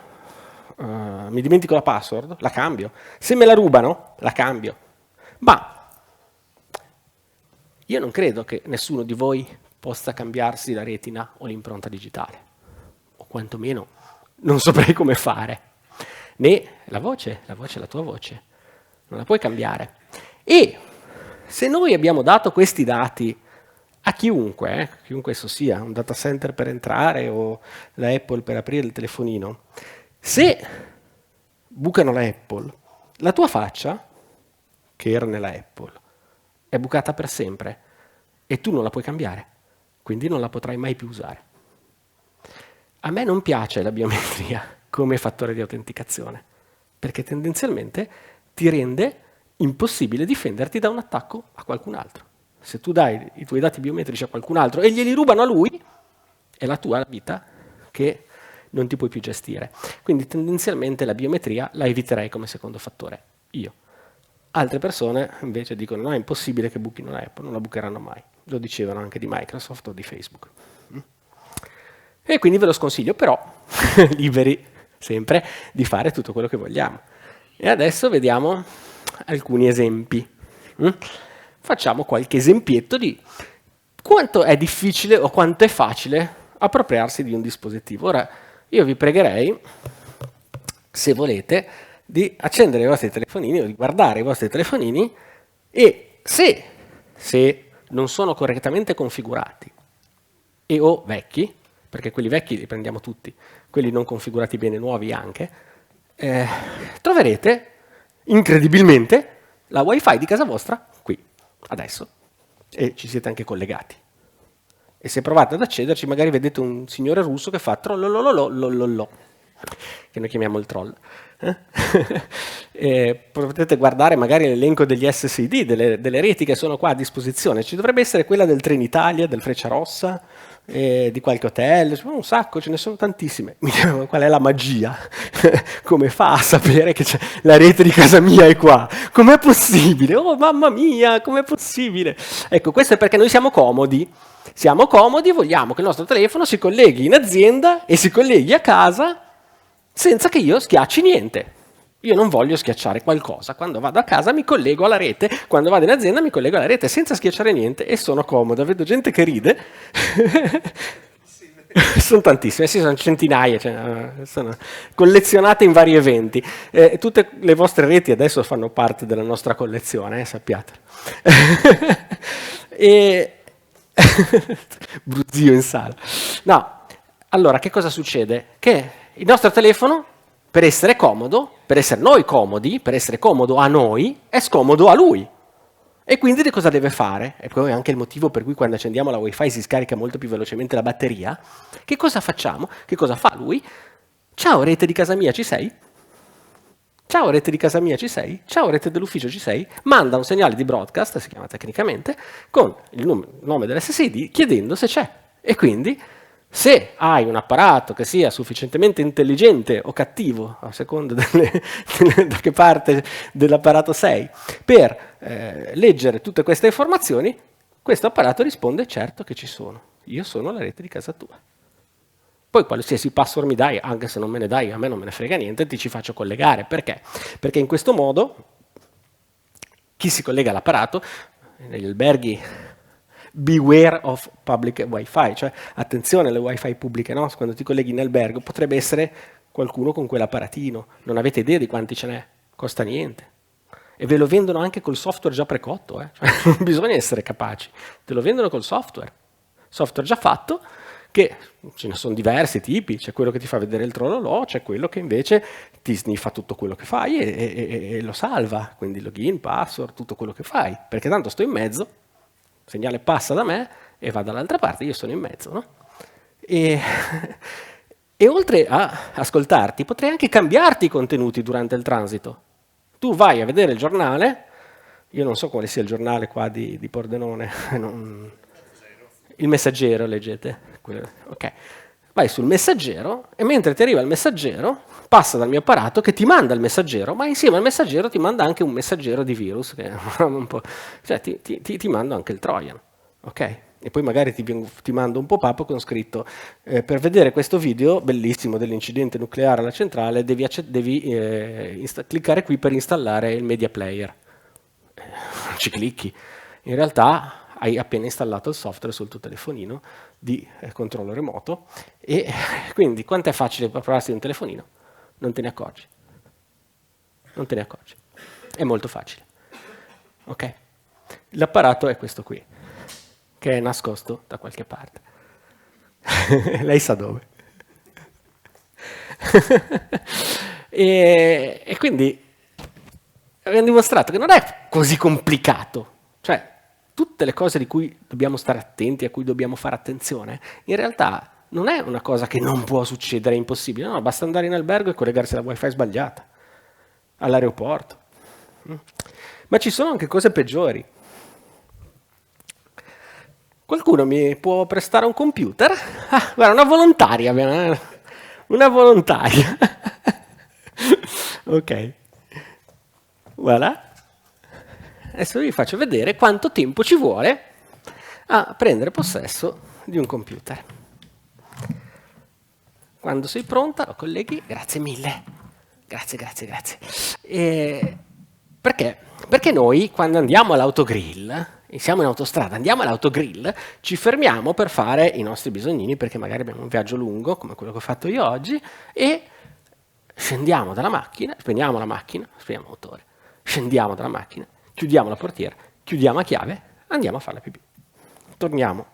mi dimentico la password, la cambio. Se me la rubano, la cambio. Ma io non credo che nessuno di voi possa cambiarsi la retina o l'impronta digitale, o quantomeno non saprei come fare. Né la voce, la tua voce, non la puoi cambiare. E se noi abbiamo dato questi dati a chiunque esso sia, un data center per entrare o la Apple per aprire il telefonino, se bucano la Apple, la tua faccia, che era nella Apple, è bucata per sempre e tu non la puoi cambiare, quindi non la potrai mai più usare. A me non piace la biometria come fattore di autenticazione, perché tendenzialmente ti rende impossibile difenderti da un attacco a qualcun altro. Se tu dai i tuoi dati biometrici a qualcun altro e glieli rubano a lui, è la tua vita che non ti puoi più gestire. Quindi tendenzialmente la biometria la eviterei come secondo fattore, io. Altre persone invece dicono no, è impossibile che buchino la Apple, non la bucheranno mai. Lo dicevano anche di Microsoft o di Facebook. E quindi ve lo sconsiglio, però liberi sempre di fare tutto quello che vogliamo. E adesso vediamo alcuni esempi. Facciamo qualche esempietto di quanto è difficile o quanto è facile appropriarsi di un dispositivo. Ora, io vi pregherei, se volete, di accendere i vostri telefonini o di guardare i vostri telefonini e se non sono correttamente configurati e o vecchi, perché quelli vecchi li prendiamo tutti, quelli non configurati bene nuovi anche, troverete incredibilmente la wifi di casa vostra qui, adesso, e ci siete anche collegati. E se provate ad accederci magari vedete un signore russo che fa trollololololololo, che noi chiamiamo il troll. Potete guardare magari l'elenco degli SSID, delle reti che sono qua a disposizione. Ci dovrebbe essere quella del Trenitalia, del Frecciarossa, di qualche hotel, un sacco, ce ne sono tantissime. Mi chiedo qual è la magia? Come fa a sapere che la rete di casa mia è qua? Com'è possibile? Oh mamma mia, com'è possibile? Ecco, questo è perché noi siamo comodi. Siamo comodi e vogliamo che il nostro telefono si colleghi in azienda e si colleghi a casa senza che io schiacci niente. Io non voglio schiacciare qualcosa. Quando vado a casa mi collego alla rete, quando vado in azienda mi collego alla rete senza schiacciare niente e sono comodo. Vedo gente che ride. Sono tantissime, sì, sono centinaia, cioè, sono collezionate in vari eventi. Tutte le vostre reti adesso fanno parte della nostra collezione, sappiatelo. Bruzio in sala. No, allora che cosa succede? Che il nostro telefono, per essere comodo, per essere noi comodi, per essere comodo a noi, è scomodo a lui. E quindi che cosa deve fare? E poi è anche il motivo per cui quando accendiamo la wifi si scarica molto più velocemente la batteria. Che cosa facciamo? Che cosa fa lui? Ciao rete di casa mia, ci sei? Ciao rete di casa mia, ci sei? Ciao rete dell'ufficio, ci sei? Manda un segnale di broadcast, si chiama tecnicamente, con il nome dell'SSID chiedendo se c'è. E quindi se hai un apparato che sia sufficientemente intelligente o cattivo, a seconda da che parte dell'apparato sei, per leggere tutte queste informazioni, questo apparato risponde certo che ci sono. Io sono la rete di casa tua. Poi qualsiasi password mi dai, anche se non me ne dai, a me non me ne frega niente, ti ci faccio collegare. Perché? Perché in questo modo chi si collega all'apparato, negli alberghi, beware of public wifi, cioè attenzione alle wifi pubbliche, no? Quando ti colleghi in albergo potrebbe essere qualcuno con quell'apparatino, non avete idea di quanti ce n'è, costa niente. E ve lo vendono anche col software già precotto, cioè, non bisogna essere capaci, te lo vendono col software già fatto, che ce ne sono diversi tipi, c'è quello che ti fa vedere il trollolò, c'è quello che invece ti sniffa tutto quello che fai e lo salva, quindi login, password, tutto quello che fai, perché tanto sto in mezzo, il segnale passa da me e va dall'altra parte, io sono in mezzo, no? E oltre a ascoltarti, potrei anche cambiarti i contenuti durante il transito. Tu vai a vedere il giornale, io non so quale sia il giornale qua di Pordenone, il Messaggero, leggete. Ok. Vai sul messaggero e mentre ti arriva il messaggero passa dal mio apparato che ti manda il messaggero, ma insieme al messaggero ti manda anche un messaggero di virus, che è un po', cioè ti mando anche il Trojan, ok? E poi magari ti mando un pop-up con scritto per vedere questo video bellissimo dell'incidente nucleare alla centrale devi cliccare qui per installare il media player. Ci clicchi. In realtà hai appena installato il software sul tuo telefonino di controllo remoto e quindi quanto è facile prepararsi un telefonino? Non te ne accorgi. Non te ne accorgi. È molto facile. Ok? L'apparato è questo qui, che è nascosto da qualche parte. Lei sa dove. e quindi abbiamo dimostrato che non è così complicato. Cioè, tutte le cose di cui dobbiamo stare attenti, a cui dobbiamo fare attenzione, in realtà non è una cosa che non può succedere, è impossibile. No, basta andare in albergo e collegarsi alla wifi sbagliata, all'aeroporto. Ma ci sono anche cose peggiori. Qualcuno mi può prestare un computer? Ah, guarda, una volontaria. Una volontaria. Ok. Voilà. Adesso vi faccio vedere quanto tempo ci vuole a prendere possesso di un computer. Quando sei pronta, lo colleghi. Grazie mille. Grazie. Perché? Perché noi, quando andiamo all'autogrill, siamo in autostrada, andiamo all'autogrill, ci fermiamo per fare i nostri bisognini, perché magari abbiamo un viaggio lungo, come quello che ho fatto io oggi, e scendiamo dalla macchina, spegniamo la macchina, spegniamo il motore, scendiamo dalla macchina, chiudiamo la portiera, chiudiamo a chiave, andiamo a fare la pipì. Torniamo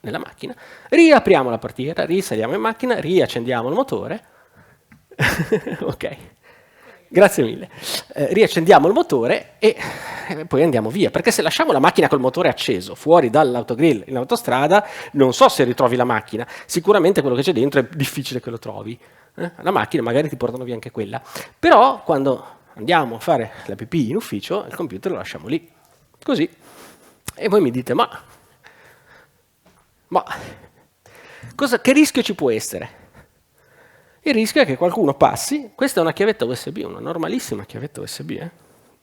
nella macchina, riapriamo la portiera, risaliamo in macchina, riaccendiamo il motore. Ok, grazie mille. Riaccendiamo il motore e poi andiamo via, perché se lasciamo la macchina col motore acceso fuori dall'autogrill in autostrada, non so se ritrovi la macchina, sicuramente quello che c'è dentro è difficile che lo trovi. La macchina magari ti portano via anche quella, però quando andiamo a fare la pipì in ufficio, il computer lo lasciamo lì, così. E voi mi dite, ma che rischio ci può essere? Il rischio è che qualcuno passi, questa è una chiavetta USB, una normalissima chiavetta USB,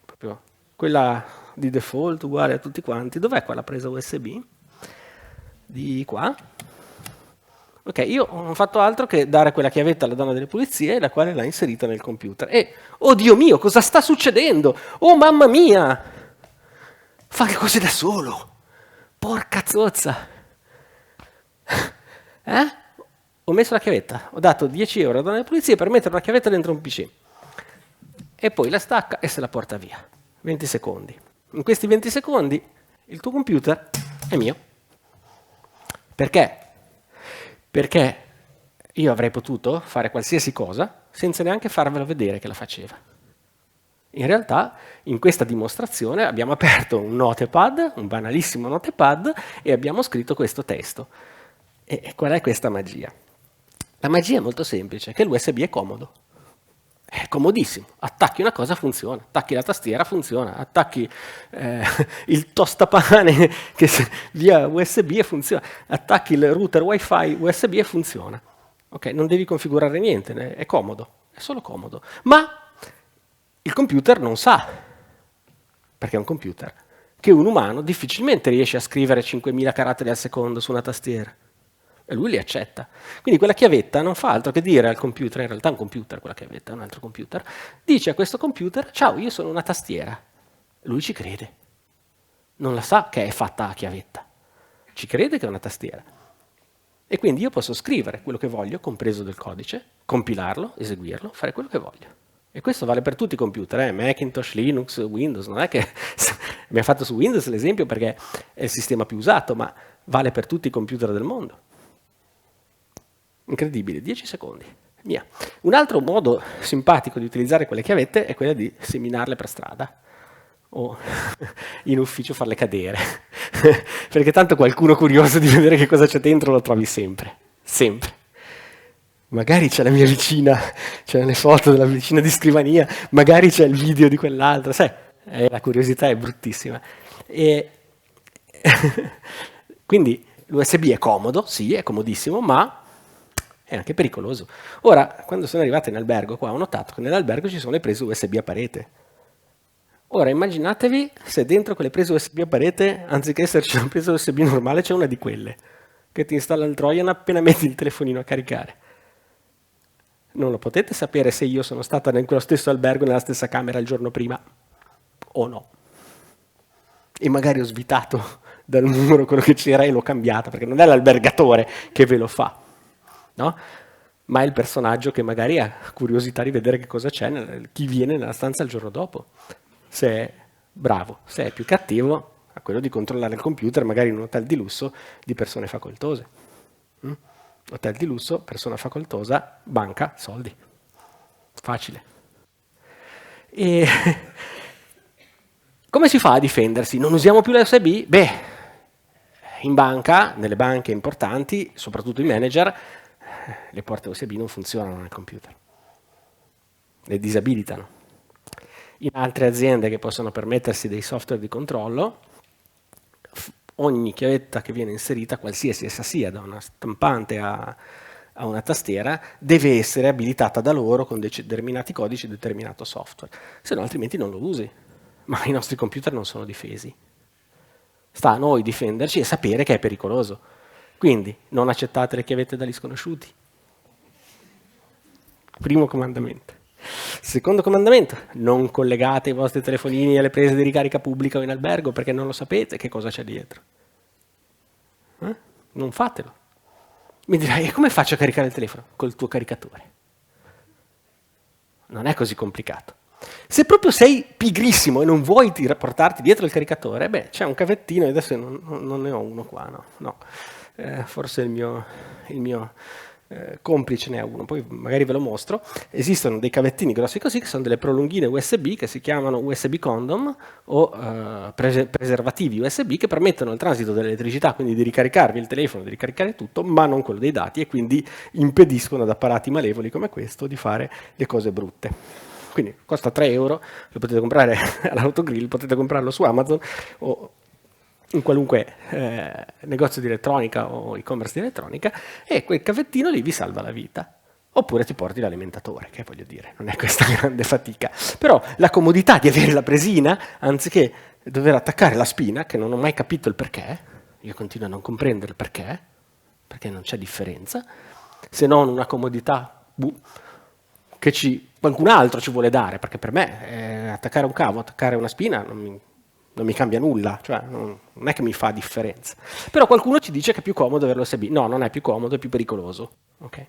proprio quella di default, uguale a tutti quanti. Dov'è qua la presa USB? Di qua. Ok, io non ho fatto altro che dare quella chiavetta alla donna delle pulizie, la quale l'ha inserita nel computer. E, oh Dio mio, cosa sta succedendo? Oh mamma mia! Fa le cose da solo! Porca zozza! Ho messo la chiavetta, ho dato 10 euro alla donna delle pulizie per mettere una chiavetta dentro un PC. E poi la stacca e se la porta via. 20 secondi. In questi 20 secondi il tuo computer è mio. Perché? Perché io avrei potuto fare qualsiasi cosa senza neanche farvelo vedere che la faceva. In realtà, in questa dimostrazione abbiamo aperto un notepad, un banalissimo notepad, e abbiamo scritto questo testo. E qual è questa magia? La magia è molto semplice, che l'USB è comodo. È comodissimo. Attacchi una cosa, funziona. Attacchi la tastiera, funziona. Attacchi il tostapane via USB e funziona. Attacchi il router wifi USB e funziona. Ok, non devi configurare niente, è comodo, è solo comodo. Ma il computer non sa, perché è un computer, che un umano difficilmente riesce a scrivere 5.000 caratteri al secondo su una tastiera. E lui li accetta. Quindi quella chiavetta non fa altro che dire al computer, in realtà è un computer quella chiavetta, è un altro computer, dice a questo computer, ciao, io sono una tastiera. Lui ci crede. Non la sa che è fatta a chiavetta. Ci crede che è una tastiera. E quindi io posso scrivere quello che voglio, compreso del codice, compilarlo, eseguirlo, fare quello che voglio. E questo vale per tutti i computer, Macintosh, Linux, Windows, non è che abbiamo fatto su Windows l'esempio perché è il sistema più usato, ma vale per tutti i computer del mondo. Incredibile, 10 secondi. Mia. Un altro modo simpatico di utilizzare quelle chiavette è quella di seminarle per strada o in ufficio farle cadere, perché tanto qualcuno curioso di vedere che cosa c'è dentro lo trovi sempre, sempre. Magari c'è la mia vicina, c'è le foto della vicina di scrivania, magari c'è il video di quell'altra, sai, la curiosità è bruttissima. E quindi L'USB è comodo, sì, è comodissimo, ma è anche pericoloso. Ora, quando sono arrivato in albergo qua, ho notato che nell'albergo ci sono le prese USB a parete. Ora immaginatevi se dentro quelle prese USB a parete, anziché esserci una presa USB normale, c'è una di quelle che ti installa il Trojan appena metti il telefonino a caricare. Non lo potete sapere se io sono stata in quello stesso albergo, nella stessa camera il giorno prima o no. E magari ho svitato dal numero quello che c'era e l'ho cambiata, perché non è l'albergatore che ve lo fa, no? Ma è il personaggio che magari ha curiosità di vedere che cosa c'è, chi viene nella stanza il giorno dopo. Se è bravo, se è più cattivo, a quello di controllare il computer, magari in un hotel di lusso di persone facoltose. Hotel di lusso, persona facoltosa, banca, soldi. Facile. E come si fa a difendersi? Non usiamo più l'USB? Beh, in banca, nelle banche importanti, soprattutto i manager, le porte USB non funzionano nel computer. Le disabilitano. In altre aziende che possono permettersi dei software di controllo, ogni chiavetta che viene inserita, qualsiasi essa sia, da una stampante a una tastiera, deve essere abilitata da loro con determinati codici e determinato software, se no altrimenti non lo usi. Ma i nostri computer non sono difesi. Sta a noi difenderci e sapere che è pericoloso. Quindi non accettate le chiavette dagli sconosciuti. Primo comandamento. Secondo comandamento, non collegate i vostri telefonini alle prese di ricarica pubblica o in albergo perché non lo sapete che cosa c'è dietro. Non fatelo. Mi dirai, e come faccio a caricare il telefono? Col tuo caricatore. Non è così complicato. Se proprio sei pigrissimo e non vuoi portarti dietro il caricatore, beh, c'è un cavettino, adesso non ne ho uno qua, no. Forse il mio complice ne ha uno, poi magari ve lo mostro. Esistono dei cavettini grossi così, che sono delle prolunghine USB, che si chiamano USB condom o preservativi USB, che permettono il transito dell'elettricità, quindi di ricaricarvi il telefono, di ricaricare tutto, ma non quello dei dati, e quindi impediscono ad apparati malevoli come questo di fare le cose brutte. Quindi costa 3 euro, lo potete comprare all'Autogrill, potete comprarlo su Amazon o in qualunque negozio di elettronica o e-commerce di elettronica, e quel cavettino lì vi salva la vita. Oppure ti porti l'alimentatore, che voglio dire, non è questa grande fatica. Però la comodità di avere la presina, anziché dover attaccare la spina, che non ho mai capito il perché, io continuo a non comprendere il perché non c'è differenza, se non una comodità che qualcun altro ci vuole dare, perché per me attaccare un cavo, attaccare una spina non mi cambia nulla, cioè non è che mi fa differenza. Però qualcuno ci dice che è più comodo avere l'USB. No, non è più comodo, è più pericoloso. Okay?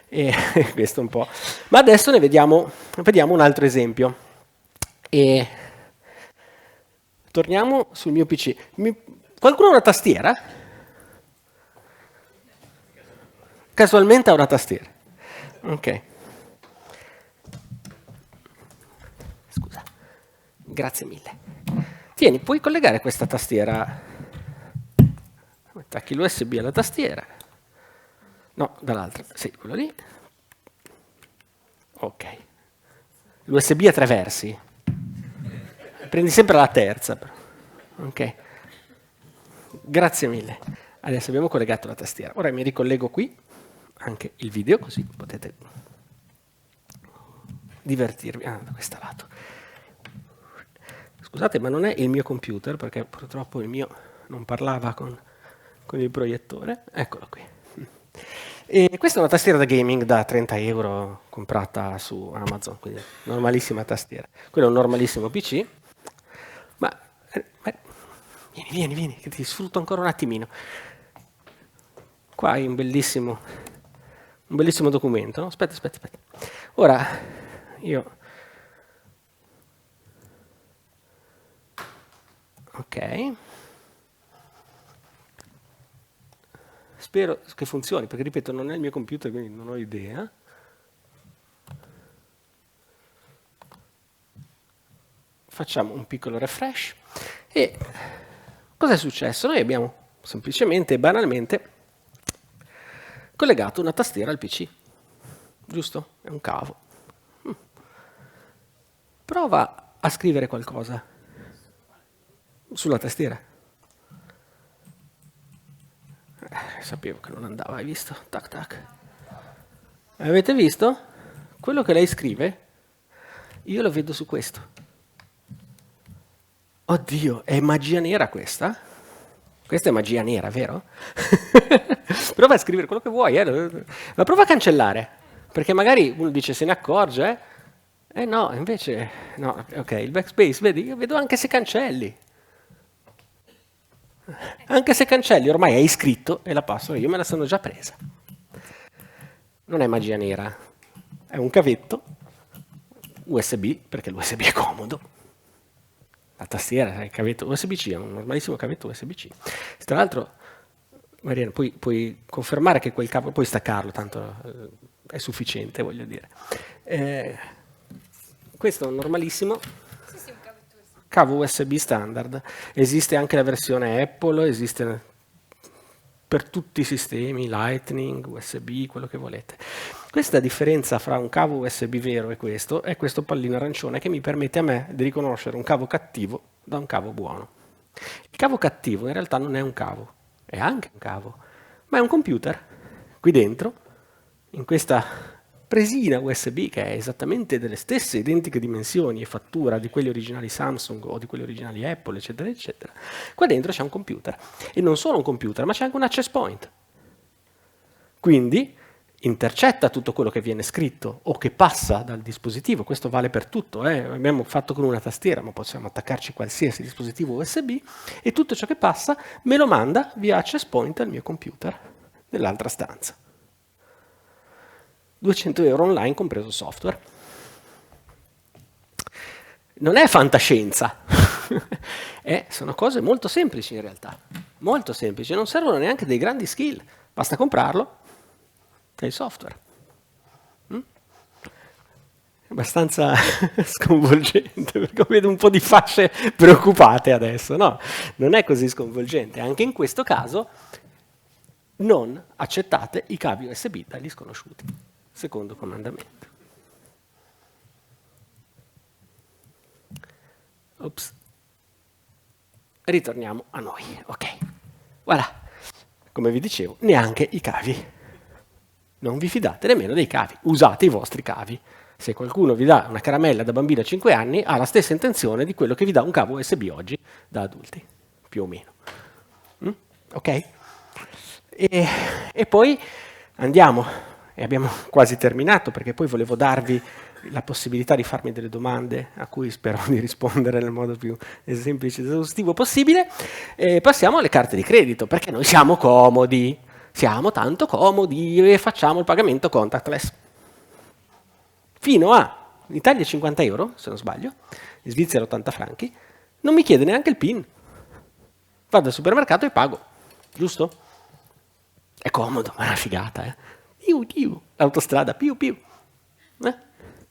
E questo un po'. Ma adesso ne vediamo un altro esempio. E torniamo sul mio PC. Qualcuno ha una tastiera? Casualmente ha una tastiera. Ok. Scusa. Grazie mille. Tieni, puoi collegare questa tastiera. Attacchi l'USB alla tastiera. No, dall'altra. Sì, quello lì. Ok. L'USB a 3 versi. Prendi sempre la terza. Però. Ok. Grazie mille. Adesso abbiamo collegato la tastiera. Ora mi ricollego qui, anche il video, così potete divertirvi. Da questo lato. Scusate, ma non è il mio computer, perché purtroppo il mio non parlava con il proiettore. Eccolo qui. E questa è una tastiera da gaming da 30 euro comprata su Amazon, quindi normalissima tastiera. Quello è un normalissimo PC, ma vieni, che ti sfrutto ancora un attimino. Qua hai un bellissimo documento, no? Aspetta. Ora, io... Ok. Spero che funzioni, perché ripeto, non è il mio computer, quindi non ho idea. Facciamo un piccolo refresh. E cosa è successo? Noi abbiamo semplicemente e banalmente collegato una tastiera al PC. Giusto? È un cavo. Prova a scrivere qualcosa sulla tastiera. Sapevo che non andava, hai visto? Tac tac. Avete visto? Quello che lei scrive, io lo vedo su questo. Oddio, è magia nera questa? Questa è magia nera, vero? Prova a scrivere quello che vuoi, ma prova a cancellare, perché magari uno dice se ne accorge, eh? No, invece, no, ok, il backspace, vedi, io vedo anche se cancelli. Anche se cancelli, ormai hai scritto e la passo io, me la sono già presa. Non è magia nera, è un cavetto USB, perché l'USB è comodo. La tastiera è il cavetto USB-C, è un normalissimo cavetto USB-C. Tra l'altro, Mariana, puoi confermare che quel cavo, puoi staccarlo, tanto è sufficiente, voglio dire. Questo è un normalissimo cavo USB standard. Esiste anche la versione Apple, esiste per tutti i sistemi, Lightning, USB, quello che volete. Questa differenza fra un cavo USB vero e questo è questo pallino arancione che mi permette a me di riconoscere un cavo cattivo da un cavo buono. Il cavo cattivo in realtà non è un cavo, è anche un cavo, ma è un computer. Qui dentro, in questa presina USB che è esattamente delle stesse identiche dimensioni e fattura di quelli originali Samsung o di quelli originali Apple, eccetera, eccetera, qua dentro c'è un computer. E non solo un computer, ma c'è anche un access point. Quindi intercetta tutto quello che viene scritto o che passa dal dispositivo, questo vale per tutto, abbiamo fatto con una tastiera, ma possiamo attaccarci qualsiasi dispositivo USB, e tutto ciò che passa me lo manda via access point al mio computer nell'altra stanza. 200 euro online, compreso il software. Non è fantascienza, sono cose molto semplici in realtà, molto semplici, non servono neanche dei grandi skill, basta comprarlo e il software. È abbastanza sconvolgente, perché vedo un po' di facce preoccupate adesso, no? Non è così sconvolgente, anche in questo caso non accettate i cavi USB dagli sconosciuti. Secondo comandamento. Ops. Ritorniamo a noi. Ok. Voilà. Come vi dicevo, neanche i cavi. Non vi fidate nemmeno dei cavi. Usate i vostri cavi. Se qualcuno vi dà una caramella da bambino a 5 anni, ha la stessa intenzione di quello che vi dà un cavo USB oggi da adulti. Più o meno. Ok? E poi andiamo. E abbiamo quasi terminato, perché poi volevo darvi la possibilità di farmi delle domande a cui spero di rispondere nel modo più semplice ed esaustivo possibile. E passiamo alle carte di credito, perché noi siamo comodi, siamo tanto comodi e facciamo il pagamento contactless. Fino a, in Italia 50 euro, se non sbaglio, in Svizzera 80 franchi, non mi chiede neanche il PIN. Vado al supermercato e pago, giusto? È comodo, ma è una figata, l'autostrada, più.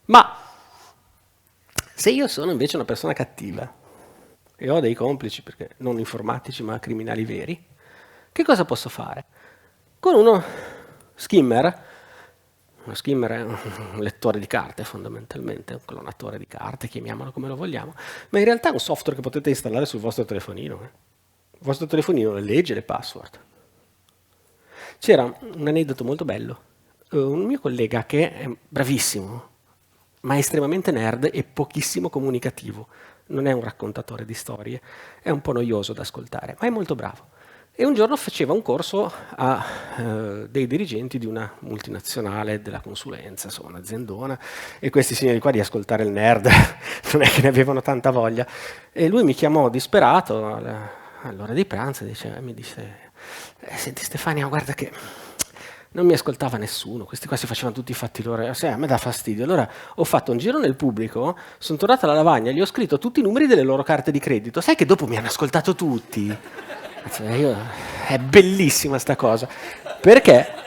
Ma se io sono invece una persona cattiva e ho dei complici, perché non informatici ma criminali veri, che cosa posso fare? Con uno skimmer è un lettore di carte fondamentalmente, un clonatore di carte, chiamiamolo come lo vogliamo, ma in realtà è un software che potete installare sul vostro telefonino. Il vostro telefonino legge le password. C'era un aneddoto molto bello. Un mio collega che è bravissimo, ma è estremamente nerd e pochissimo comunicativo. Non è un raccontatore di storie, è un po' noioso da ascoltare, ma è molto bravo. E un giorno faceva un corso a dei dirigenti di una multinazionale della consulenza, insomma un'aziendona, e questi signori qua di ascoltare il nerd non è che ne avevano tanta voglia. E lui mi chiamò disperato all'ora di pranzo e mi dice: senti Stefania, guarda che non mi ascoltava nessuno, questi qua si facevano tutti i fatti loro, a me dà fastidio. Allora ho fatto un giro nel pubblico, sono tornato alla lavagna, gli ho scritto tutti i numeri delle loro carte di credito. Sai che dopo mi hanno ascoltato tutti? È bellissima sta cosa, perché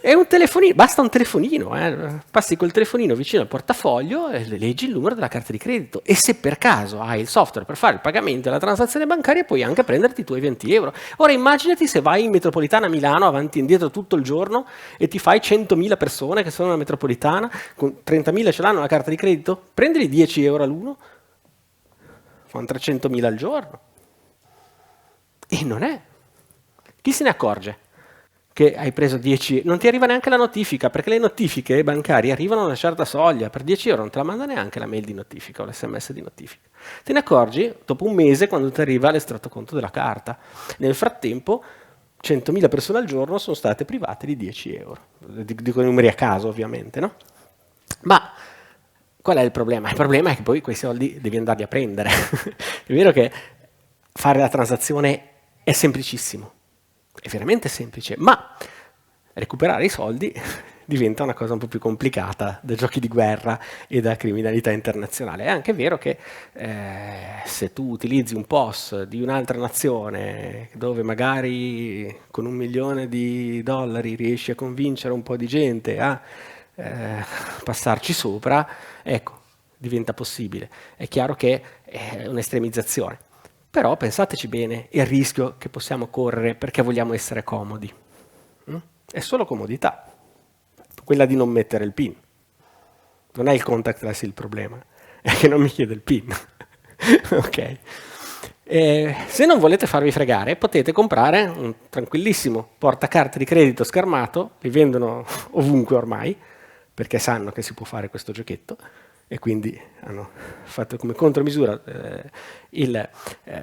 è un telefonino, basta un telefonino, passi col telefonino vicino al portafoglio e leggi il numero della carta di credito, e se per caso hai il software per fare il pagamento e la transazione bancaria puoi anche prenderti i tuoi 20 euro. Ora immaginati se vai in metropolitana a Milano avanti e indietro tutto il giorno e ti fai 100.000 persone che sono nella metropolitana, con 30.000 ce l'hanno la carta di credito, prendili 10 euro all'uno, fanno 300.000 al giorno. E non è. Chi se ne accorge? che hai preso 10, non ti arriva neanche la notifica, perché le notifiche bancarie arrivano a una certa soglia, per 10 euro non te la manda neanche la mail di notifica o l'SMS di notifica. Te ne accorgi dopo un mese quando ti arriva l'estratto conto della carta. Nel frattempo 100.000 persone al giorno sono state private di 10 euro. Dico numeri a caso ovviamente, no? Ma qual è il problema? Il problema è che poi quei soldi devi andarli a prendere. È vero che fare la transazione è semplicissimo, è veramente semplice, ma recuperare i soldi diventa una cosa un po' più complicata da giochi di guerra e da criminalità internazionale. È anche vero che se tu utilizzi un POS di un'altra nazione dove magari con $1 milione riesci a convincere un po' di gente a passarci sopra, ecco, diventa possibile. È chiaro che è un'estremizzazione. Però pensateci bene, il rischio che possiamo correre perché vogliamo essere comodi. È solo comodità, quella di non mettere il PIN. Non è il contactless il problema, è che non mi chiede il PIN. Ok. Se non volete farvi fregare, potete comprare un tranquillissimo portacarte di credito schermato, li vendono ovunque ormai, perché sanno che si può fare questo giochetto, e quindi hanno fatto come contromisura il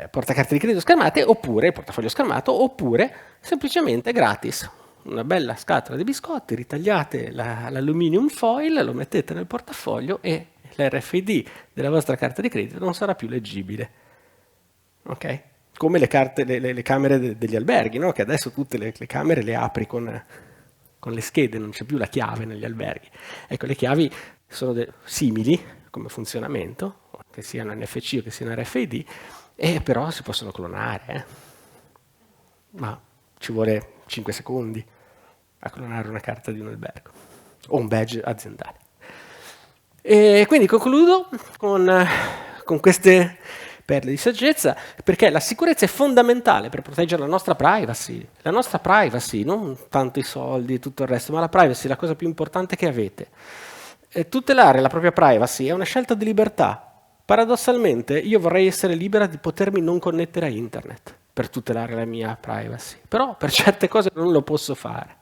portacarte di credito schermate, oppure il portafoglio schermato, oppure semplicemente gratis. Una bella scatola di biscotti, ritagliate l'aluminium foil, lo mettete nel portafoglio e l'RFID della vostra carta di credito non sarà più leggibile. Ok? Come le camere degli alberghi, no? Che adesso tutte le camere le apri con le schede, non c'è più la chiave negli alberghi. Ecco, le chiavi sono simili come funzionamento, che siano NFC o che siano RFID, e però si possono clonare. Ma ci vuole 5 secondi a clonare una carta di un albergo o un badge aziendale. E quindi concludo con queste perle di saggezza, perché la sicurezza è fondamentale per proteggere la nostra privacy, non tanto i soldi e tutto il resto, ma la privacy è la cosa più importante che avete. E tutelare la propria privacy è una scelta di libertà. Paradossalmente io vorrei essere libera di potermi non connettere a internet per tutelare la mia privacy, però per certe cose non lo posso fare.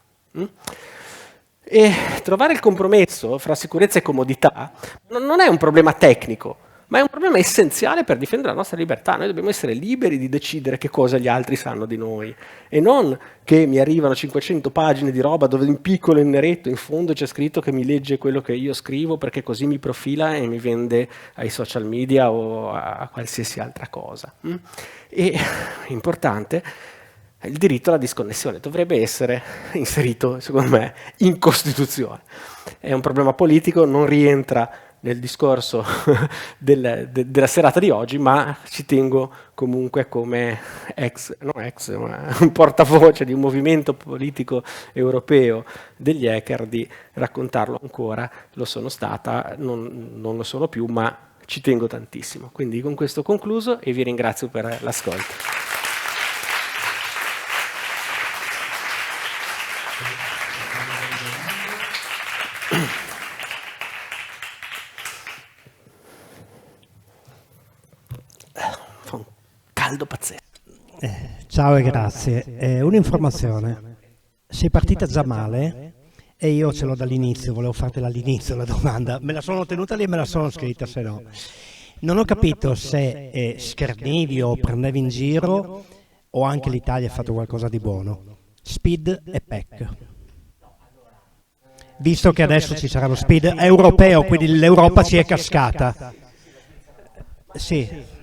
E trovare il compromesso fra sicurezza e comodità non è un problema tecnico, ma è un problema essenziale per difendere la nostra libertà. Noi dobbiamo essere liberi di decidere che cosa gli altri sanno di noi, e non che mi arrivano 500 pagine di roba dove in piccolo in neretto in fondo c'è scritto che mi legge quello che io scrivo perché così mi profila e mi vende ai social media o a qualsiasi altra cosa. E importante, il diritto alla disconnessione dovrebbe essere inserito, secondo me, in Costituzione. È un problema politico, non rientra nel discorso della serata di oggi, ma ci tengo comunque come un portavoce di un movimento politico europeo degli hacker di raccontarlo ancora. Lo sono stata, non lo sono più, ma ci tengo tantissimo. Quindi con questo ho concluso e vi ringrazio per l'ascolto. Caldo pazzesco. Ciao e grazie. Un'informazione. Sei partita già male e io ce l'ho dall'inizio, volevo fartela all'inizio la domanda. Me la sono tenuta lì e me la sono scritta, se no. Non ho capito se schernivi o prendevi in giro o anche l'Italia ha fatto qualcosa di buono. SPID e PEC. Visto che adesso ci sarà lo SPID europeo, quindi l'Europa ci è cascata. Sì.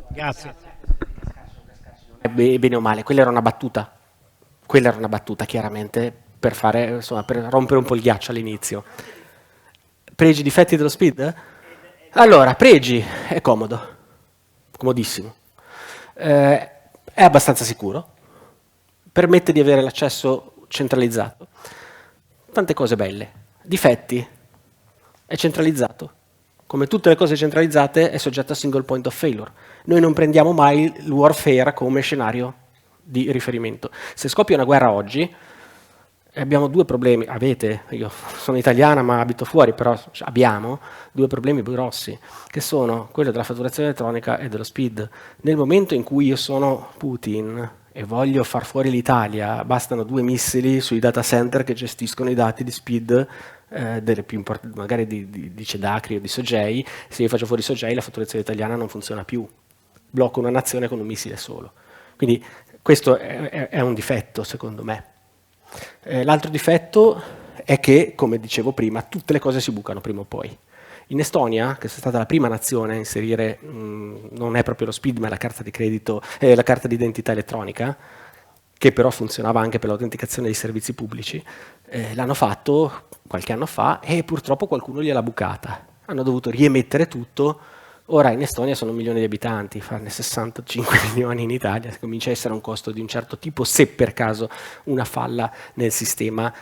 Grazie. Bene o male, quella era una battuta. Chiaramente per rompere un po' il ghiaccio all'inizio. Pregi e difetti dello SPID? Allora, pregi, è comodo, comodissimo. È abbastanza sicuro, permette di avere l'accesso centralizzato. Tante cose belle. Difetti, è centralizzato. Come tutte le cose centralizzate è soggetto a single point of failure. Noi non prendiamo mai il warfare come scenario di riferimento. Se scoppia una guerra oggi, abbiamo due problemi. Io sono italiana ma abito fuori, però abbiamo due problemi grossi, che sono quello della fatturazione elettronica e dello SPID. Nel momento in cui io sono Putin, e voglio far fuori l'Italia, bastano 2 missili sui data center che gestiscono i dati di speed delle più importanti, magari di Cedacri o di Sogei. Se io faccio fuori Sogei, la fatturazione italiana non funziona più. Blocco una nazione con un missile solo. Quindi questo è un difetto, secondo me. L'altro difetto è che, come dicevo prima, tutte le cose si bucano prima o poi. In Estonia, che è stata la prima nazione a inserire, non è proprio lo SPID, ma la carta di credito, la carta di identità elettronica, che però funzionava anche per l'autenticazione dei servizi pubblici, l'hanno fatto qualche anno fa e purtroppo qualcuno gliel'ha bucata. Hanno dovuto riemettere tutto. Ora in Estonia sono 1 milione di abitanti, farne 65 milioni in Italia, comincia a essere un costo di un certo tipo se per caso una falla nel sistema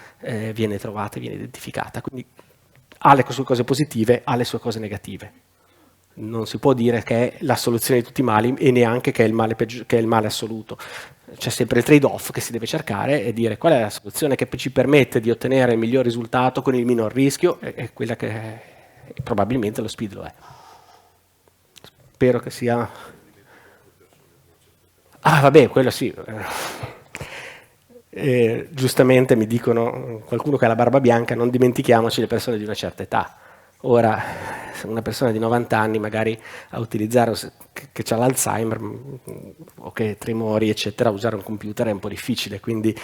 viene trovata, viene identificata. Quindi ha le sue cose positive, ha le sue cose negative. Non si può dire che è la soluzione di tutti i mali e neanche che è il male, che è il male assoluto. C'è sempre il trade-off che si deve cercare e dire qual è la soluzione che ci permette di ottenere il miglior risultato con il minor rischio, è quella che probabilmente lo SPID lo è. Spero che sia... Ah, vabbè, quello sì. Giustamente mi dicono, qualcuno che ha la barba bianca, non dimentichiamoci le persone di una certa età. Ora, una persona di 90 anni magari a utilizzare, che ha l'Alzheimer o che tremori, eccetera, usare un computer è un po' difficile. Quindi